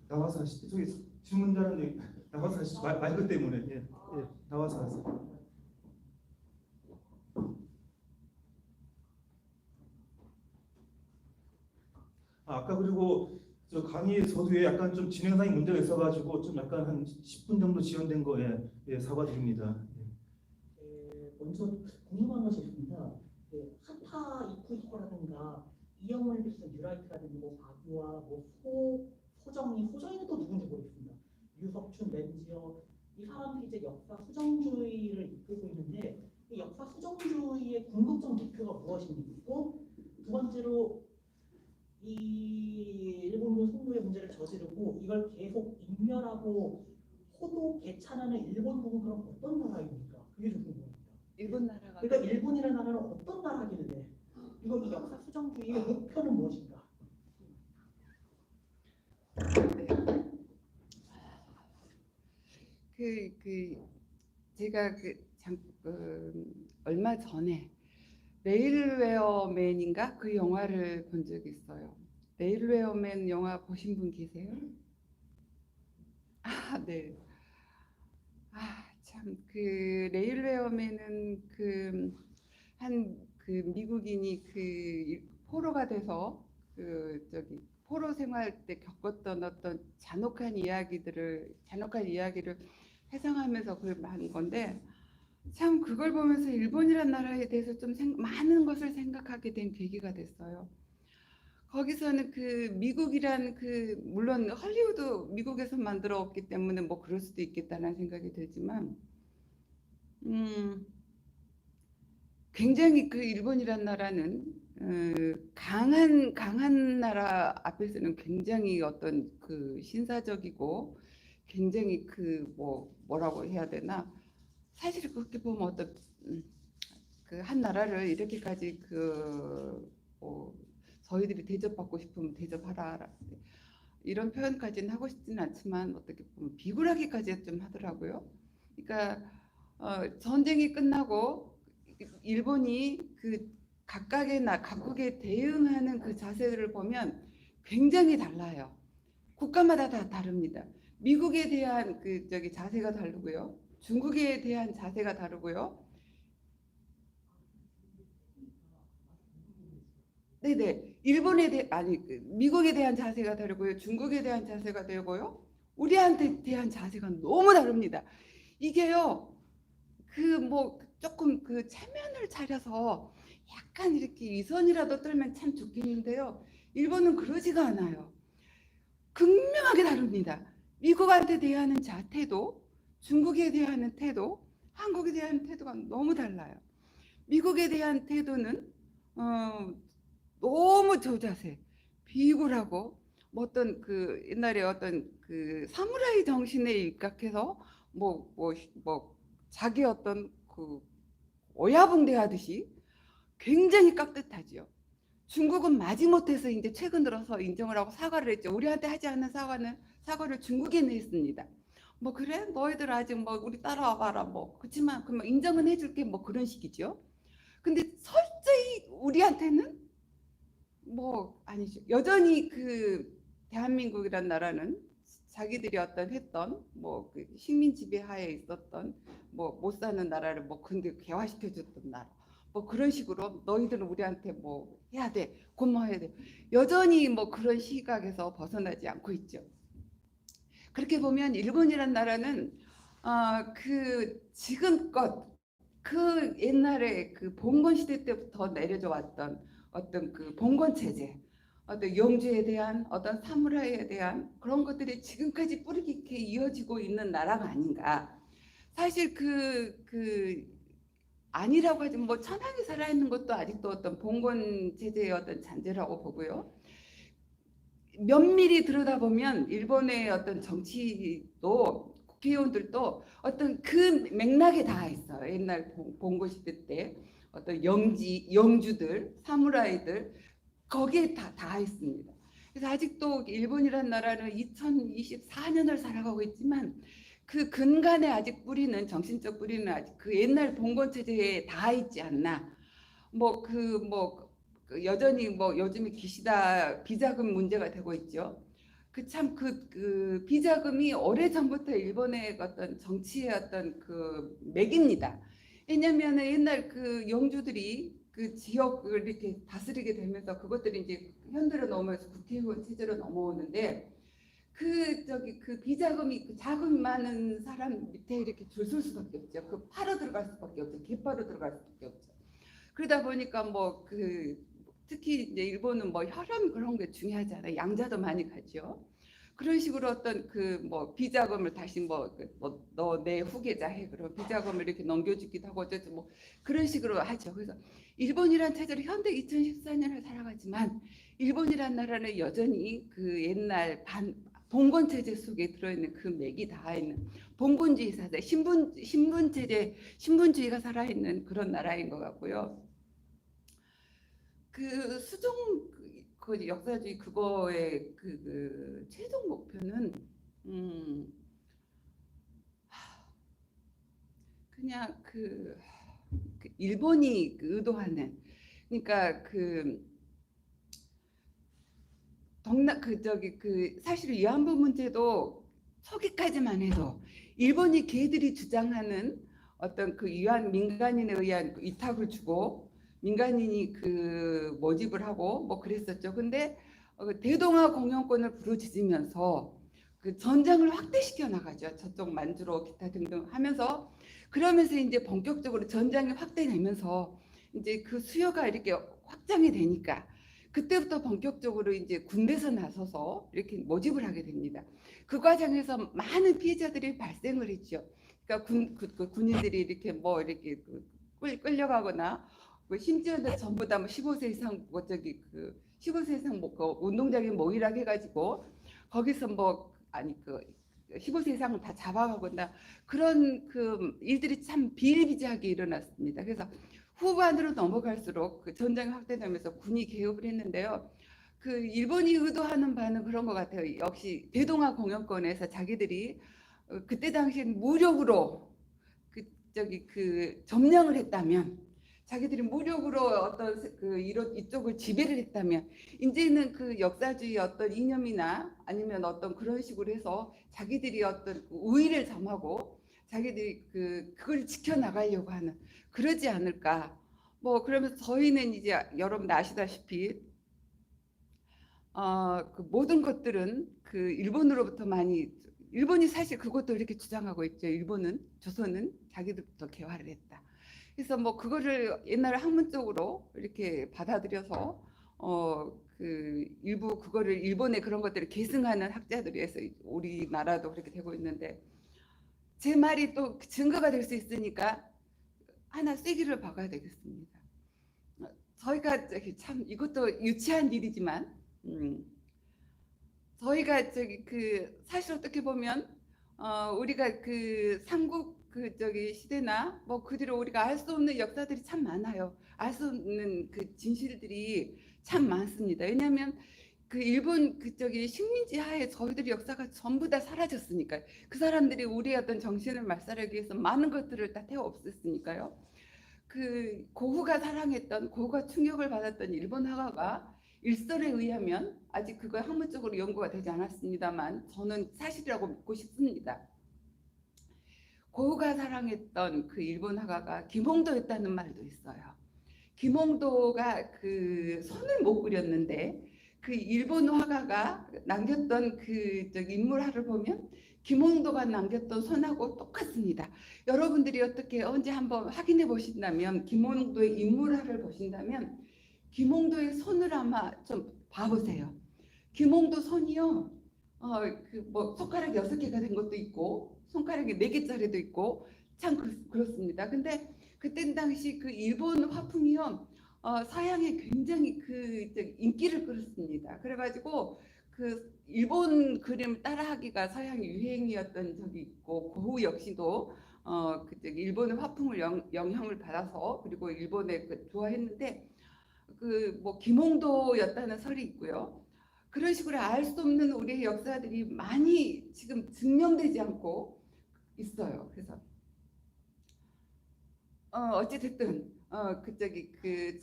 나와서 하시죠. 저기 질문자는 나와서 하시죠. 마이크 때문에 나와서 하세요. 아까 그리고 저 강의 서두에 약간 좀 진행상의 문제가 있어가지고 좀 약간 한 10분 정도 지연된 거에 사과드립니다. 먼저 궁금한 것이 있습니다. 한타 이쿠히코라든가 이영을 비롯한 뉴라이트라든지 뭐 박유와 소정이는 또 누군지 모르겠습니다. 유석춘, 렌지어 이 사람들이 이제 역사 수정주의를 이끌고 있는데 이 역사 수정주의의 궁극적 목표가 무엇이고, 두 번째로 이 일본군 속노예 문제를 저지르고 이걸 계속 인멸하고 호도 개찬하는 일본국은 그럼 어떤 나라입니까? 그게 좀 궁금합니다. 일본 나라가 그러니까 일본이라는 나라는 어떤 나라길래 이거 이 역사 수정주의의 목표는 무엇인가? 제가 얼마 전에 레일웨어맨인가 그 영화를 본 적이 있어요. 레일웨어맨 영화 보신 분 계세요? 네. 참 그 레일웨어맨은 미국인이 포로가 돼서 포로 생활 때 겪었던 어떤 잔혹한 이야기를 회상하면서 그걸 한 건데, 참 그걸 보면서 일본이란 나라에 대해서 좀 많은 것을 생각하게 된 계기가 됐어요. 거기서는 미국이란 물론 헐리우드 미국에서 만들었기 때문에 뭐 그럴 수도 있겠다는 생각이 들지만, 굉장히 일본이란 나라는 강한 나라 앞에서는 굉장히 어떤 신사적이고 굉장히 뭐라고 해야 되나, 사실 그렇게 보면 어떤 한 나라를 이렇게까지 저희들이 대접받고 싶으면 대접하라 이런 표현까지는 하고 싶지는 않지만 어떻게 보면 비굴하게까지 좀 하더라고요. 그러니까 전쟁이 끝나고 일본이 각국에 대응하는 그 자세를 보면 굉장히 달라요. 국가마다 다 다릅니다. 미국에 대한 자세가 다르고요. 중국에 대한 자세가 다르고요. 네네. 미국에 대한 자세가 다르고요. 중국에 대한 자세가 되고요. 우리한테 대한 자세가 너무 다릅니다. 이게요, 그 뭐 조금 그 체면을 차려서 약간 이렇게 위선이라도 떨면 참 좋겠는데요. 일본은 그러지가 않아요. 극명하게 다릅니다. 미국한테 대하는 태도, 중국에 대한 태도, 한국에 대한 태도가 너무 달라요. 미국에 대한 태도는 너무 저자세, 비굴하고 뭐 어떤 그 옛날에 어떤 그 사무라이 정신에 입각해서 뭐 자기 어떤 그 오야붕대하듯이 굉장히 깍듯하지요. 중국은 마지못해서 이제 최근 들어서 인정을 하고 사과를 했죠. 우리한테 하지 않는 사과를 중국에는 했습니다. 뭐 그래 너희들 아직 뭐 우리 따라와 봐라 뭐 그렇지만 그만 인정은 해줄게 뭐 그런 식이죠. 근데 철저히 우리한테는 뭐 아니죠. 여전히 그 대한민국이란 나라는 자기들이 어떤 했던 뭐그 식민 지배 하에 있었던 뭐 못 사는 나라를 뭐 근데 개화시켜 줬던 나라 뭐 그런 식으로 너희들은 우리한테 뭐 해야 돼 고마워해야 돼 여전히 뭐 그런 시각에서 벗어나지 않고 있죠. 그렇게 보면 일본이란 나라는 그 지금껏 그 옛날에 그 봉건 시대 때부터 내려져 왔던 어떤 그 봉건 체제, 어떤 영주에 대한 어떤 사무라이에 대한 그런 것들이 지금까지 뿌리 깊게 이어지고 있는 나라가 아닌가. 사실 그 아니라고 하지만 뭐 천황이 살아있는 것도 아직도 어떤 봉건 체제의 어떤 잔재라고 보고요. 면밀히 들여다보면 일본의 어떤 정치도 국회의원들도 어떤 그 맥락에 다 있어요. 옛날 봉건 시대 때 어떤 영주들, 사무라이들 거기에 다 있습니다. 그래서 아직도 일본이라는 나라는 2024년을 살아가고 있지만 그 근간에 아직 뿌리는 정신적 뿌리는 아직 그 옛날 봉건 체제에 다 있지 않나. 그 여전히 뭐 요즘에 기시다 비자금 문제가 되고 있죠. 그 비자금이 오래전부터 일본의 어떤 정치의 어떤 그 맥입니다. 왜냐하면 옛날 그 영주들이 그 지역을 이렇게 다스리게 되면서 그것들이 이제 현대로 넘어서 국회의원 체제로 넘어오는데 그 비자금이 그 자금이 많은 사람 밑에 이렇게 줄 설 수밖에 없죠. 그 파로 들어갈 수밖에 없죠. 갯바로 들어갈 수밖에 없죠. 그러다 보니까 특히 이제 일본은 뭐 혈연 그런 게 중요하잖아요. 양자도 많이 가죠. 그런 식으로 어떤 그 비자금을 다시 너 내 후계자 해 그럼 비자금을 이렇게 넘겨주기도 하고 어쨌든 뭐 그런 식으로 하죠. 그래서 일본이란 체제로 현대 2014년을 살아가지만 일본이란 나라는 여전히 그 옛날 봉건 체제 속에 들어있는 그 맥이 다 있는 봉건주의 사회, 신분 체제, 신분주의가 살아있는 그런 나라인 것 같고요. 그 수종 그 역사주의 그거의 그 최종 목표는 그냥 그 일본이 의도하는 그러니까 사실 위안부 문제도 초기까지만 해도 일본이 걔들이 주장하는 어떤 그 민간인에 의한 위탁을 주고 민간인이 그 모집을 하고 뭐 그랬었죠. 근데 대동아 공영권을 부르짖으면서 그 전장을 확대시켜 나가죠. 저쪽 만주로 기타 등등 하면서 그러면서 이제 본격적으로 전장이 확대되면서 이제 그 수요가 이렇게 확장이 되니까 그때부터 본격적으로 이제 군대에서 나서서 이렇게 모집을 하게 됩니다. 그 과정에서 많은 피해자들이 발생을 했죠. 그러니까 군인들이 이렇게 이렇게 끌려가거나 심지어는 전부 다 15세 이상 15세 이상 운동장에 모이라고 해가지고 거기서 15세 이상은 다 잡아가거나 그런 그 일들이 참 비일비재하게 일어났습니다. 그래서 후반으로 넘어갈수록 그 전장이 확대되면서 군이 개입을 했는데요. 그 일본이 의도하는 바는 그런 것 같아요. 역시 대동아 공영권에서 자기들이 그때 당시엔 무력으로 점령을 했다면 자기들이 무력으로 어떤 이쪽을 지배를 했다면 이제는 그 역사주의 어떤 이념이나 아니면 어떤 그런 식으로 해서 자기들이 어떤 우위를 점하고 자기들이 그걸 지켜나가려고 하는 그러지 않을까. 그러면서 저희는 이제 여러분 아시다시피 그 모든 것들은 그 일본으로부터 많이 일본이 사실 그것도 이렇게 주장하고 있죠. 일본은 조선은 자기들부터 개화를 했다. 그래서 뭐 그거를 옛날 학문적으로 이렇게 받아들여서 그 일부 그거를 일본의 그런 것들을 계승하는 학자들이 해서 우리나라도 그렇게 되고 있는데 제 말이 또 증거가 될 수 있으니까 하나 쐐기를 박아야 되겠습니다. 저희가 참 이것도 유치한 일이지만 저희가 그 사실 어떻게 보면 우리가 그 삼국 시대나 뭐 그 뒤로 우리가 알 수 없는 역사들이 참 많아요. 알 수 없는 그 진실들이 참 많습니다. 왜냐하면 그 일본 식민지 하에 저희들의 역사가 전부 다 사라졌으니까요. 그 사람들이 우리의 어떤 정신을 말살하기 위해서 많은 것들을 다 태워 없앴으니까요. 그 고흐가 사랑했던 고흐가 충격을 받았던 일본 화가가 일설에 의하면 아직 그거 학문적으로 연구가 되지 않았습니다만 저는 사실이라고 믿고 싶습니다. 고흐가 사랑했던 그 일본 화가가 김홍도였다는 말도 있어요. 김홍도가 그 손을 못 그렸는데 그 일본 화가가 남겼던 그 인물화를 보면 김홍도가 남겼던 손하고 똑같습니다. 여러분들이 어떻게 언제 한번 확인해 보신다면 김홍도의 인물화를 보신다면 김홍도의 손을 아마 좀 봐보세요. 김홍도 손이요. 그 뭐 손가락 6개가 된 것도 있고 손가락이 4개짜리도 있고 참 그렇습니다. 근데 그때 당시 그 일본 화풍이요. 서양에 굉장히 그 인기를 끌었습니다. 그래가지고 그 일본 그림 따라하기가 서양 유행이었던 적이 있고 고흐 역시도 그때 일본의 화풍을 영향을 받아서 그리고 일본에 좋아했는데 그 뭐 김홍도였다는 설이 있고요. 그런 식으로 알 수 없는 우리의 역사들이 많이 지금 증명되지 않고 있어요. 그래서 어찌됐든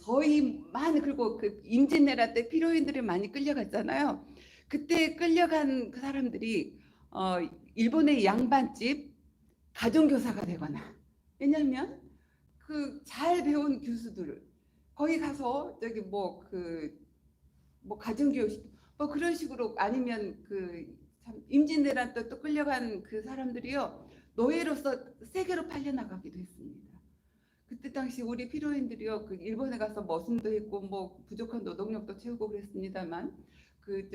저희만 그리고 그 임진왜란 때 피로인들이 많이 끌려갔잖아요. 그때 끌려간 그 사람들이 일본의 양반집 가정교사가 되거나 왜냐하면 그 잘 배운 교수들을 거기 가서 뭐 가정교육 뭐 그런 식으로 아니면 참 임진왜란 때 또 끌려간 그 사람들이요 노예로서 세계로 팔려나가기도 했습니다. 그때 당시 우리 피로인들이요 그 일본에 가서 머슴도 했고 뭐 부족한 노동력도 채우고 그랬습니다만 그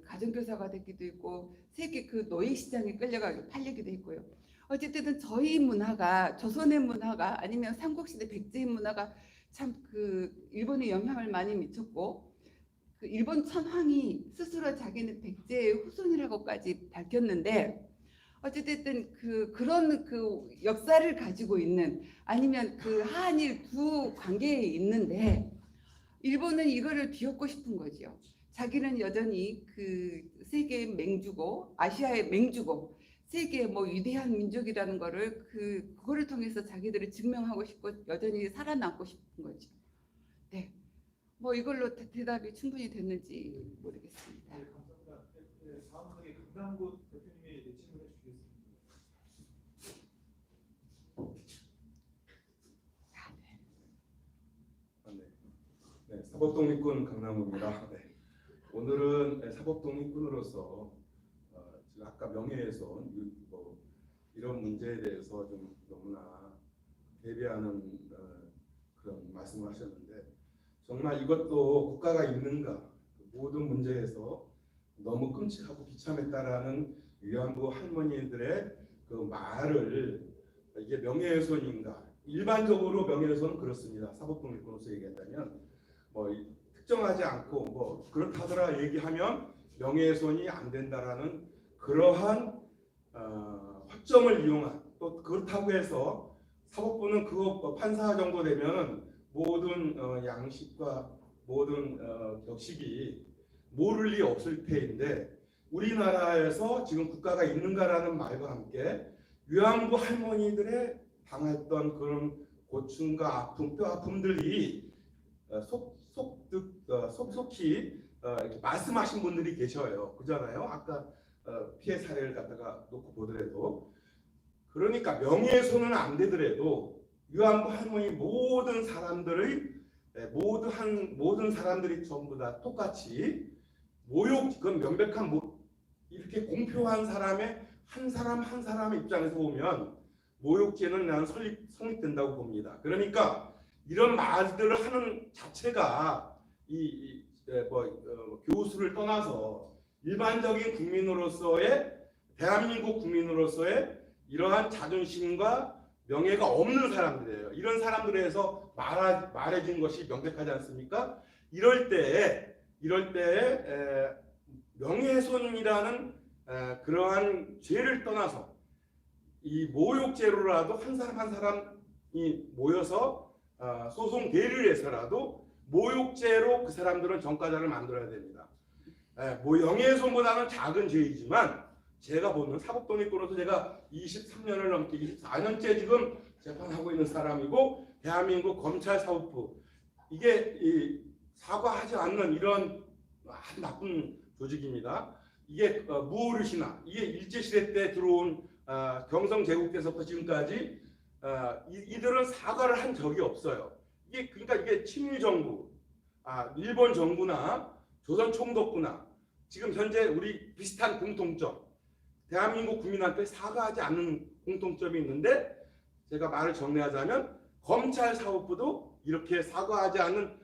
가정교사가 되기도 했고 세계 그 노예 시장에 끌려가게 팔리기도 했고요. 어쨌든 저희 문화가 조선의 문화가 아니면 삼국시대 백제의 문화가 참 그 일본에 영향을 많이 미쳤고 그 일본 천황이 스스로 자기는 백제의 후손이라고까지 밝혔는데 어쨌든 그런 그 역사를 가지고 있는 아니면 그 한일 두 관계에 있는데 일본은 이거를 비웃고 싶은 거죠. 자기는 여전히 그 세계의 맹주고 아시아의 맹주고 세계의 뭐 위대한 민족이라는 거를 그거를 통해서 자기들을 증명하고 싶고 여전히 살아남고 싶은 거죠. 네, 뭐 이걸로 대답이 충분히 됐는지 모르겠습니다. 네, 감사합니다. 네, 다음으로 강남구 대표님이 질문해 주시겠습니다. 네, 사법독립군 강남구입니다. 네. 오늘은 사법독립군으로서 지금 아까 명예훼손 뭐 이런 문제에 대해서 좀 너무나 대비하는 그런 말씀을 하셨는데 정말 이것도 국가가 있는가 모든 문제에서 너무 끔찍하고 비참했다라는 위안부 할머니들의 그 말을 이게 명예훼손인가? 일반적으로 명예훼손은 그렇습니다. 사법독립군으로서 얘기한다면 뭐 특정하지 않고 뭐 그렇다더라 얘기하면 명예훼손이 안 된다라는 그러한 허점을 이용한 또 그렇다고 해서 사법부는 그거 판사 정도 되면 모든 양식과 모든 격식이 모를 리 없을 테인데 우리나라에서 지금 국가가 있는가라는 말과 함께 위안부 할머니들의 당했던 그런 고충과 아픔, 뼈 아픔들이 속속히 이렇게 말씀하신 분들이 계셔요. 그잖아요. 아까 피해 사례를 갖다가 놓고 보더라도 그러니까 명예훼손은 안 되더라도 위안부 할머니 모든 사람들이 전부 다 똑같이 모욕, 그건 명백한 이렇게 공표한 사람의 한 사람 한 사람의 입장에서 보면 모욕죄는 나는 성립된다고 봅니다. 그러니까 이런 말들을 하는 자체가 교수를 떠나서 일반적인 국민으로서의 대한민국 국민으로서의 이러한 자존심과 명예가 없는 사람들이에요. 이런 사람들에서 말해준 것이 명백하지 않습니까? 이럴 때에 명예훼손이라는 그러한 죄를 떠나서 이 모욕죄로라도 한 사람 한 사람이 모여서 소송 대리를 해서라도 모욕죄로 그 사람들은 전과자를 만들어야 됩니다. 명예훼손보다는 작은 죄이지만 제가 보는 사법독립으로서 제가 23년을 넘게 24년째 지금 재판하고 있는 사람이고 대한민국 검찰사법부 이게 사과하지 않는 이런 아주 나쁜 조직입니다. 이게 무어르시나 이게 일제시대 때 들어온 경성제국때서부터 지금까지 이들은 사과를 한 적이 없어요. 그러니까 이게 친일정부, 일본 정부나 조선총독부나 지금 현재 우리 비슷한 공통점, 대한민국 국민한테 사과하지 않는 공통점이 있는데 제가 말을 정리하자면 검찰사법부도 이렇게 사과하지 않는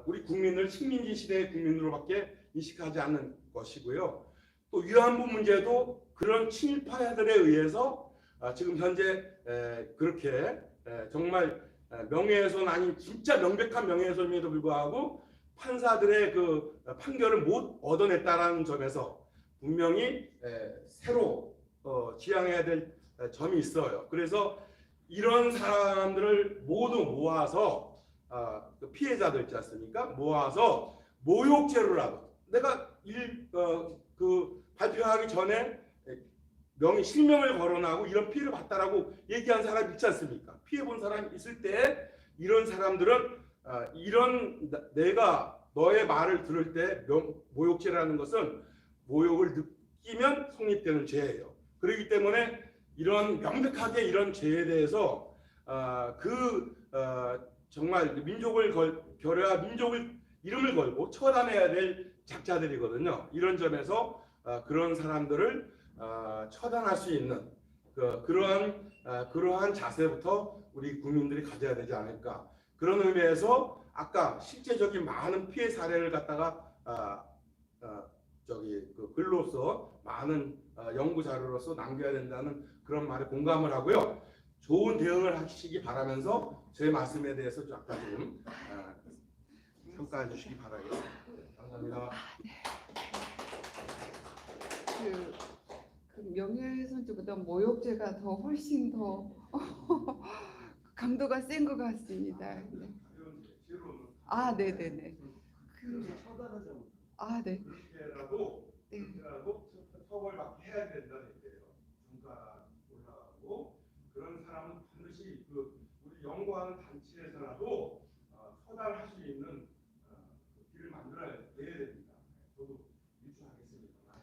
우리 국민을 식민지 시대의 국민으로밖에 인식하지 않는 것이고요. 또 위안부 문제도 그런 친일파들에 의해서 지금 현재 그렇게 정말 명예훼손 아닌 진짜 명백한 명예훼손임에도 불구하고 판사들의 그 판결을 못 얻어냈다라는 점에서 분명히 새로 지향해야 될 점이 있어요. 그래서 이런 사람들을 모두 모아서 피해자들 있지 않습니까? 모아서 모욕죄로라도 내가 발표하기 전에 실명을 거론하고 이런 피해를 봤다라고 얘기한 사람이 있지 않습니까? 피해 본 사람이 있을 때 이런 사람들은 내가 너의 말을 들을 때 모욕죄라는 것은 모욕을 느끼면 성립되는 죄예요. 그렇기 때문에 이런 명백하게 이런 죄에 대해서 정말 민족을 결여한 민족을 이름을 걸고 처단해야 될 작자들이거든요. 이런 점에서 그런 사람들을 처단할 수 있는 그러한 자세부터 우리 국민들이 가져야 되지 않을까. 그런 의미에서 아까 실제적인 많은 피해 사례를 갖다가 글로서 많은 연구 자료로서 남겨야 된다는 그런 말에 공감을 하고요. 좋은 대응을 하시기 바라면서 제 말씀에 대해서 약간 좀 평가해 주시기 바라겠습니다. 감사합니다. 그 명예훼손죄보다 모욕죄가 더 훨씬 더 강도가 센 것 같습니다. 네. 네네네. 네. 그렇게라도 네. 처벌받게 해야 된다는 얘기예요. 중간 올라가고 그런 사람은 반드시 우리 연구하는 단체에서라도 처단할 수 있는 길을 만들어야 됩니다. 저도 유추하겠습니다.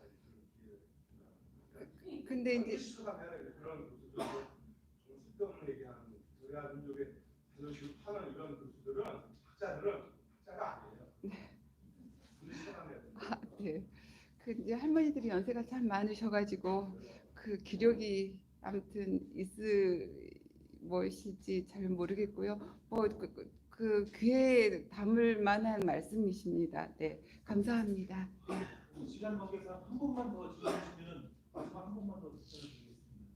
근데 이제 처단해야 돼요. 그런 교수들 좀 쓸데없는 얘기하는 우리나라 민족의 자존심을 파는 이런 교수들은 학자가 아니에요. 반드시 처단해야 돼요. 네. 그 이제 할머니들이 연세가 참 많으셔가지고 그 기력이 아무튼 있으실지 잘 모르겠고요. 그 귀에 담을 만한 말씀이십니다. 네, 감사합니다. 네. 시간 관계상 한 번만 더 질문주시면 마지막 한 번만 더 질문드리겠습니다.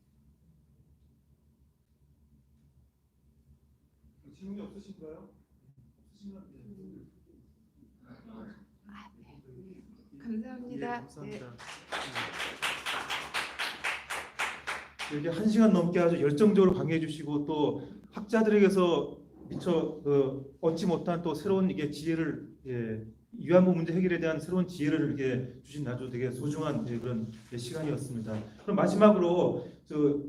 질문이 없으신가요? 없으시면 감사합니다. 감사합니다. 이렇게 1시간 넘게 아주 열정적으로 강의해 주시고 또 학자들에게서 미처 얻지 못한 또 새로운 지혜를 위안부 문제 해결에 대한 새로운 지혜를 이렇게 주신 아주 되게 소중한 그런 시간이었습니다. 그럼 마지막으로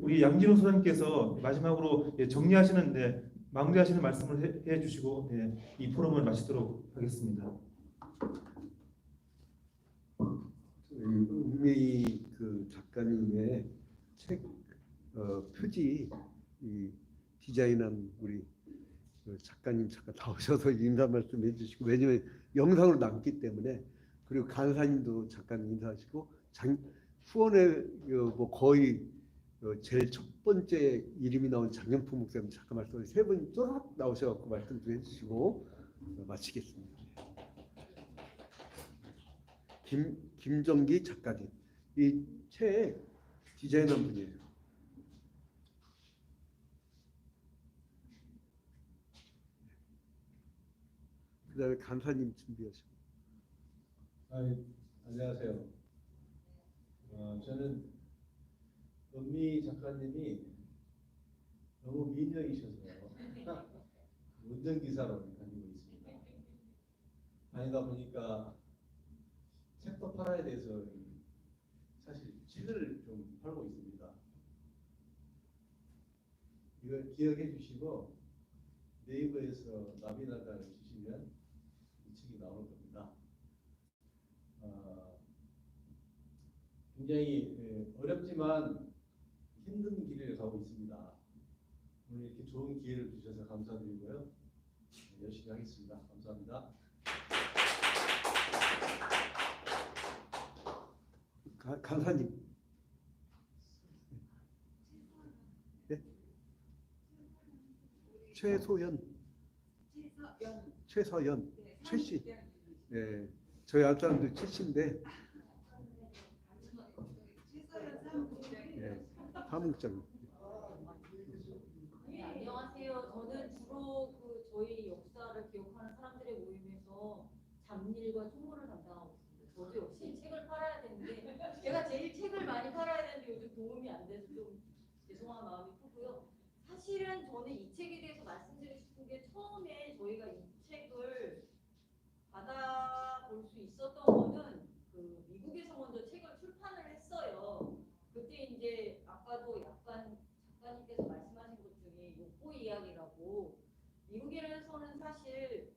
우리 양진호 소장님께서 마지막으로 정리하시는 마무리하시는 말씀을 해 주시고 이 포럼을 마치도록 하겠습니다. 은미 작가님의 책 표지 디자인한 우리 작가님 잠깐 나오셔서 인사 말씀 해주시고, 왜냐면 영상으로 남기 때문에, 그리고 간사님도 잠깐 인사하시고 후원에 뭐 거의 제일 첫 번째 이름이 나온 장영품 목사님 잠깐 말씀 세 분 쪼락 나오셔갖고 말씀 좀 해주시고 마치겠습니다. 김정기 작가님, 이 책 디자인한 분이에요. 그다음에 간사님 준비하시고. 안녕하세요. 저는 은미 작가님이 너무 미녀이셔서 운전기사로 다니고 있습니다. 다니다 보니까 책도 팔아야 돼서 사실 책을 좀 팔고 있습니다. 이걸 기억해 주시고 네이버에서 나비나다를 치시면 이 책이 나올 겁니다. 굉장히 어렵지만 힘든 길을 가고 있습니다. 오늘 이렇게 좋은 기회를 주셔서 감사드리고요. 열심히 하겠습니다. 감사합니다. 간사님. 네? 최서연, 최씨. 네, 저희 아들도 최씨인데, 네, 사무장. 네, 안녕하세요. 저는 주로 저희 역사를 기억하는 사람들의 모임에서 잡일과 총무를 담당하고 있습니다. 저도 역시 책을 팔아야 되는데 제가 제일 책을 많이 팔아야 되는데 요즘 도움이 안 돼서 좀 죄송한 마음이 크고요. 사실은 저는 이 책에 대해서 말씀드리고 싶은 게 처음에 저희가 이 책을 받아볼 수 있었던 거는 미국에서 먼저 책을 출판을 했어요. 그때 이제 아까도 약간 작가님께서 말씀하신 것 중에 욕보 이야기라고 미국에서는 사실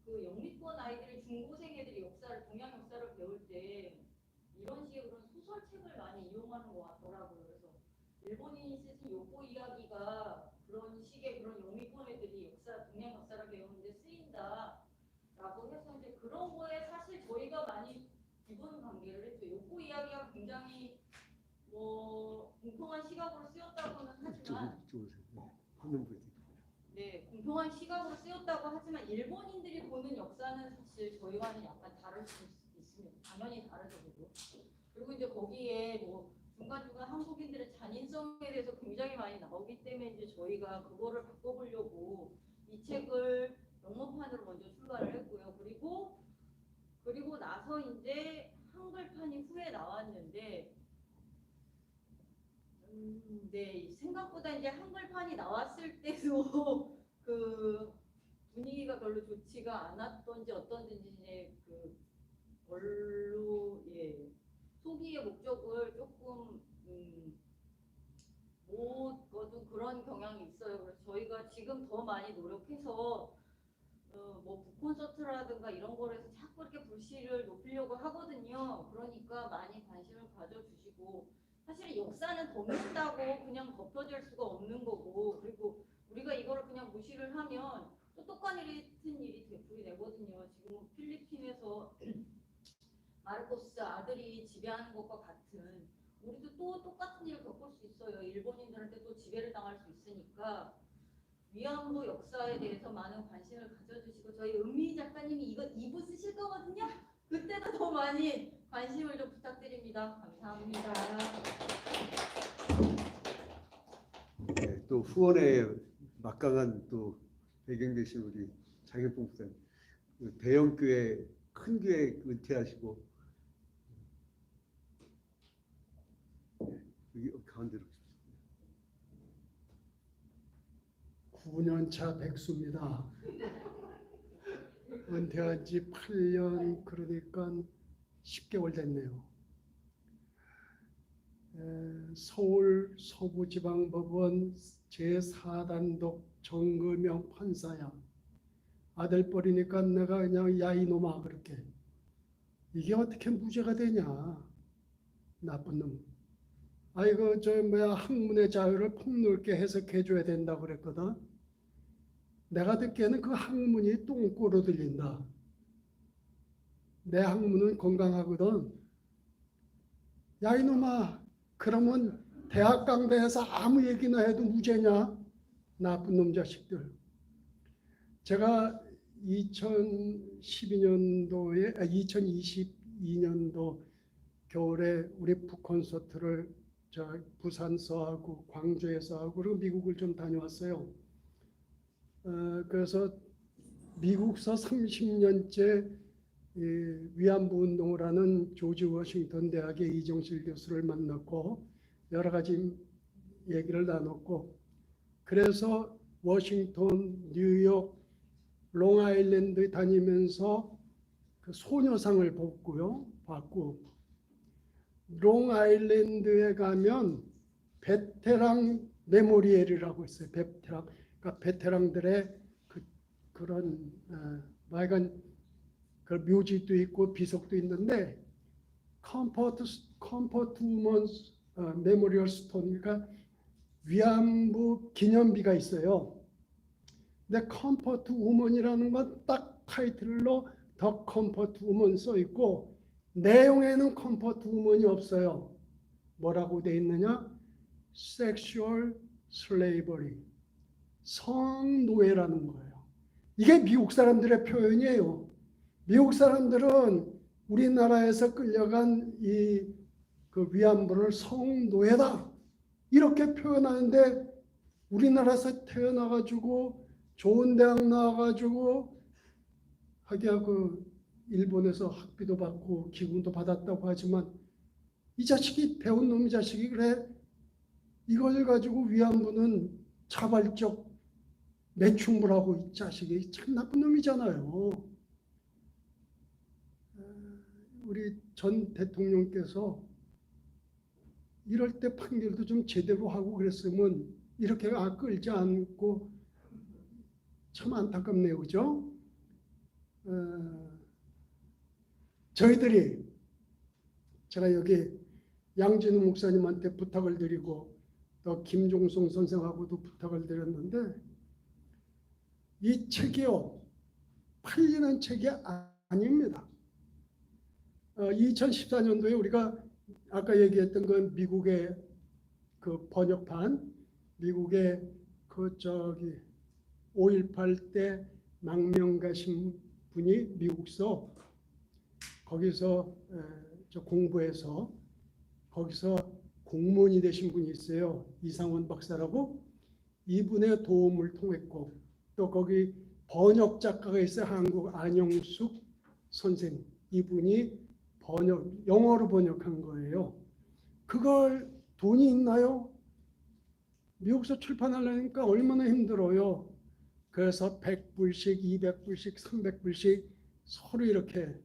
영미권 아이들이 중고생 애들이 역사를 동양 역사를 배울 때 이런 식의 그런 소설책을 많이 이용하는 것 같더라고요. 그래서 일본인이 쓰신 욕보 이야기가 그런 식의 그런 영미권 애들이 동양 역사를 배우는데 쓰인다라고 해서 이제 그런 거에 사실 저희가 많이 기본 관계를 했죠. 욕보 이야기가 굉장히 공평한 시각으로 쓰였다고는 하지만 네, 공평한 시각으로 쓰였다고 하지만 일본인들이 보는 역사는 사실 저희와는 약간 다를 수 있습니다. 당연히 다르죠. 그리고 이제 거기에 중간중간 한국인들의 잔인성에 대해서 굉장히 많이 나오기 때문에 이제 저희가 그거를 바꿔보려고 이 책을 영문판으로 먼저 출간을 했고요. 그리고 나서 이제 한글판이 후에 나왔는데 네, 생각보다 이제 한글판이 나왔을 때도 분위기가 별로 좋지가 않았던지 어떤지 이제 별로 소기의 목적을 조금 못 거둔 그런 경향이 있어요. 그래서 저희가 지금 더 많이 노력해서 북콘서트라든가 이런 거에서 자꾸 이렇게 불씨를 높이려고 하거든요. 그러니까 많이 관심을 가져주시고 사실 역사는 덮는다고 그냥 덮어질 수가 없는 거고 그리고 우리가 이거를 그냥 무시를 하면 또 똑같은 일이 되풀이 되거든요. 지금 필리핀에서 마르코스 아들이 지배하는 것과 같은 우리도 또 똑같은 일을 겪을 수 있어요. 일본인들한테 또 지배를 당할 수 있으니까 위안부 역사에 대해서 많은 관심을 가져주시고 저희 은미 작가님이 이거 2부 쓰실 거거든요. 그때도 더 많이 관심을 좀 부탁드립니다. 감사합니다. 네, 또 후원에 막강한 또 배경 되신 우리 장영봉 목사님, 대형 교회 큰 교회 은퇴하시고 여기 가운데로 9년차 백수입니다. 은퇴한 지 8년 그러니까 10개월 됐네요. 서울 서부지방법원 제4단독 정금영 판사야. 아들 버리니까 내가 그냥 야 이놈아 그렇게. 이게 어떻게 무죄가 되냐. 나쁜 놈. 아이고 학문의 자유를 폭넓게 해석해 줘야 된다고 그랬거든. 내가 듣기에는 그 학문이 똥꼬로 들린다. 내 학문은 건강하거든. 야 이놈아, 그러면 대학 강대에서 아무 얘기나 해도 무죄냐? 나쁜 놈 자식들. 제가 2012년도에 2022년도 겨울에 우리 북콘서트를 부산서 하고 광주에서 하고 그리고 미국을 좀 다녀왔어요. 그래서 미국서 30년째 위안부 운동을 하는 조지 워싱턴 대학의 이정실 교수를 만났고 여러 가지 얘기를 나눴고, 그래서 워싱턴, 뉴욕, 롱아일랜드 다니면서 그 소녀상을 받고 롱아일랜드에 가면 베테랑 메모리얼이라고 있어요. 베테랑, 그러니까 베테랑들의 그런 말간 그 묘지도 있고 비석도 있는데 컴포트 우먼스 메모리얼 스톤, 그러니까 위안부 기념비가 있어요. 근데 컴포트 우먼이라는 건 딱 타이틀로 더 컴포트 우먼 써 있고 내용에는 컴포트 우먼이 없어요. 뭐라고 돼 있느냐? 섹슈얼 슬레이버리, 성노예라는 거예요. 이게 미국 사람들의 표현이에요. 미국 사람들은 우리나라에서 끌려간 그 위안부를 성노예다 이렇게 표현하는데, 우리나라에서 태어나가지고 좋은 대학 나와가지고 하기야 그 일본에서 학비도 받고 기금도 받았다고 하지만 이 자식이 배운 놈이 자식이 그래 이걸 가지고 위안부는 자발적 매춘부를 하고 이 자식이 참 나쁜 놈이잖아요. 우리 전 대통령께서 이럴 때 판결도 좀 제대로 하고 그랬으면 이렇게 끌지 않고 참 안타깝네요. 그죠? 저희들이 제가 여기 양진우 목사님한테 부탁을 드리고 또 김종성 선생하고도 부탁을 드렸는데 이 책이요 팔리는 책이 아닙니다. 2014년도에 우리가 아까 얘기했던 건 미국의 그 번역판, 미국의 그 5.18 때 망명 가신 분이 미국서 거기서 공부해서 거기서 공무원이 되신 분이 있어요. 이상원 박사라고. 이분의 도움을 통했고 또 거기 번역 작가가 있어요. 한국 안영숙 선생. 이분이 영어로 번역한 거예요. 그걸 돈이 있나요? 미국서 출판하려니까 얼마나 힘들어요. 그래서 100불씩, 200불씩, 300불씩 서로 이렇게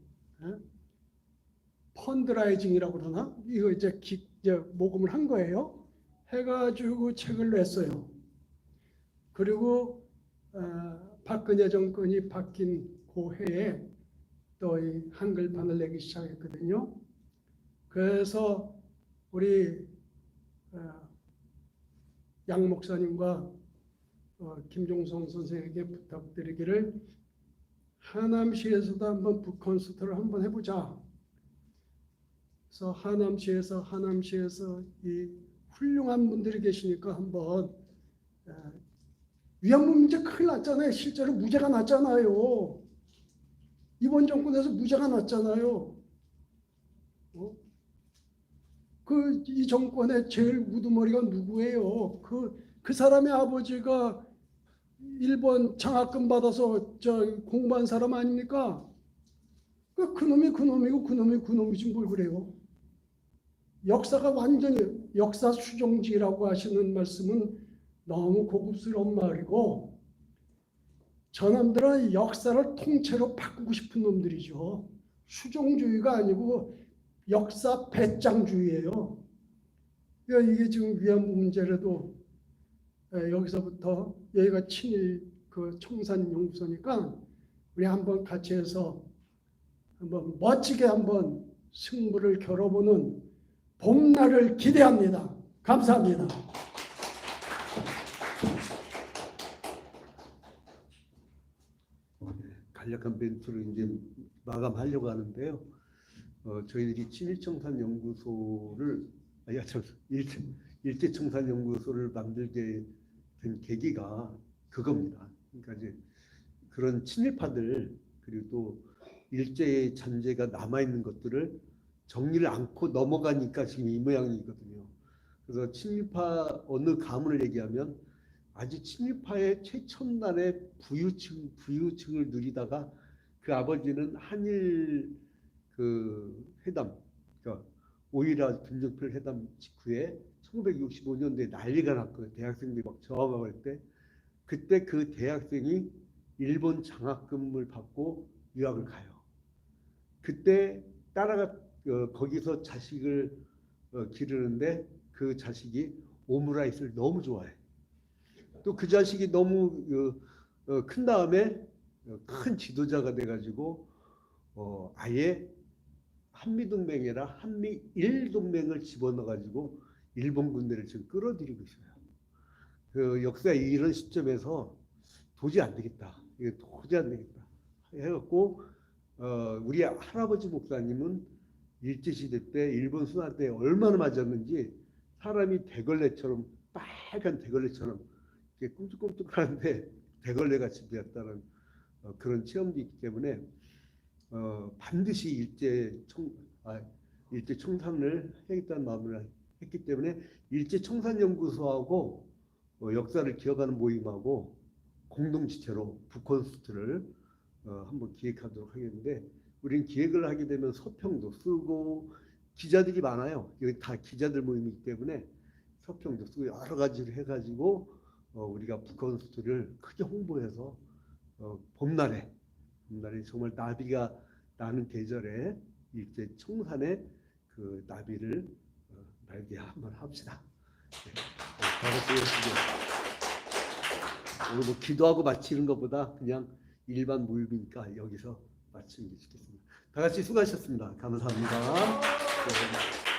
펀드라이징이라고 그러나? 이거 이제 모금을 한 거예요. 해가지고 책을 냈어요. 그리고 박근혜 정권이 바뀐 그 해에 또 이 한글판을 내기 시작했거든요. 그래서 우리 양 목사님과 김종성 선생에게 부탁드리기를 하남시에서도 한번 북콘서트를 한번 해보자. 그래서 하남시에서 이 훌륭한 분들이 계시니까 한번 위안부 문제 큰일 났잖아요. 실제로 무죄가 났잖아요. 이번 정권에서 무죄가 났잖아요. 이 정권의 제일 우두머리가 누구예요? 그 사람의 아버지가 일본 장학금 받아서 공부한 사람 아닙니까? 그놈이 그놈이고 그놈이지 뭘 그래요? 역사가 완전히 역사 수정지라고 하시는 말씀은 너무 고급스러운 말이고 저놈들은 역사를 통째로 바꾸고 싶은 놈들이죠. 수정주의가 아니고 역사 배짱주의예요. 이게 지금 위안부 문제라도 여기서부터 여기가 친일 그 청산연구소니까 우리 한번 같이 해서 한번 멋지게 한번 승부를 겨뤄보는 봄날을 기대합니다. 감사합니다. 간략한 멘트로 이제 마감하려고 하는데요. 저희들이 친일청산연구소를 일제청산연구소를 만들게 된 계기가 그겁니다. 그러니까 이제 그런 친일파들 그리고 또 일제의 잔재가 남아 있는 것들을 정리를 않고 넘어가니까 지금 이 모양이거든요. 그래서 친일파 어느 가문을 얘기하면 아주 친일파의 최첨단의 부유층을 누리다가 그 아버지는 한일 그 회담, 그러니까 오이라 김정필 회담 직후에 1965년도에 난리가 났거든요. 대학생들이 막 저항하고 할 때, 그때 그 대학생이 일본 장학금을 받고 유학을 가요. 그때 따라가 거기서 자식을 기르는데 그 자식이 오므라이스를 너무 좋아해. 또 그 자식이 너무 큰 다음에 큰 지도자가 돼가지고 아예 한미동맹이라 한미일동맹을 집어넣어가지고 일본 군대를 지금 끌어들이고 있어요. 그 역사의 이런 시점에서 도저히 안 되겠다. 이게 도저히 안 되겠다. 해갖고 우리 할아버지 목사님은 일제시대 때 일본 순화 때 얼마나 맞았는지 사람이 대걸레처럼 빨간 대걸레처럼 이렇게 꿈틀꿈틀하는데 대걸레같이 되었다는 그런 체험도 있기 때문에 반드시 일제 청산을 해야겠다는 마음을 했기 때문에 일제 청산연구소하고 역사를 기억하는 모임하고 공동지체로 북콘서트를 한번 기획하도록 하겠는데, 우리는 기획을 하게 되면 서평도 쓰고 기자들이 많아요. 여기 다 기자들 모임이기 때문에 서평도 쓰고 여러 가지를 해가지고 우리가 북콘서트를 크게 홍보해서 봄날에 정말 나비가 나는 계절에 일제 청산의 그 나비를 날게 한번 합시다. 네. 오늘 뭐 기도하고 마치는 것보다 그냥 일반 모임이니까 여기서 마치는 게 좋겠습니다. 다 같이 수고하셨습니다. 감사합니다. 네.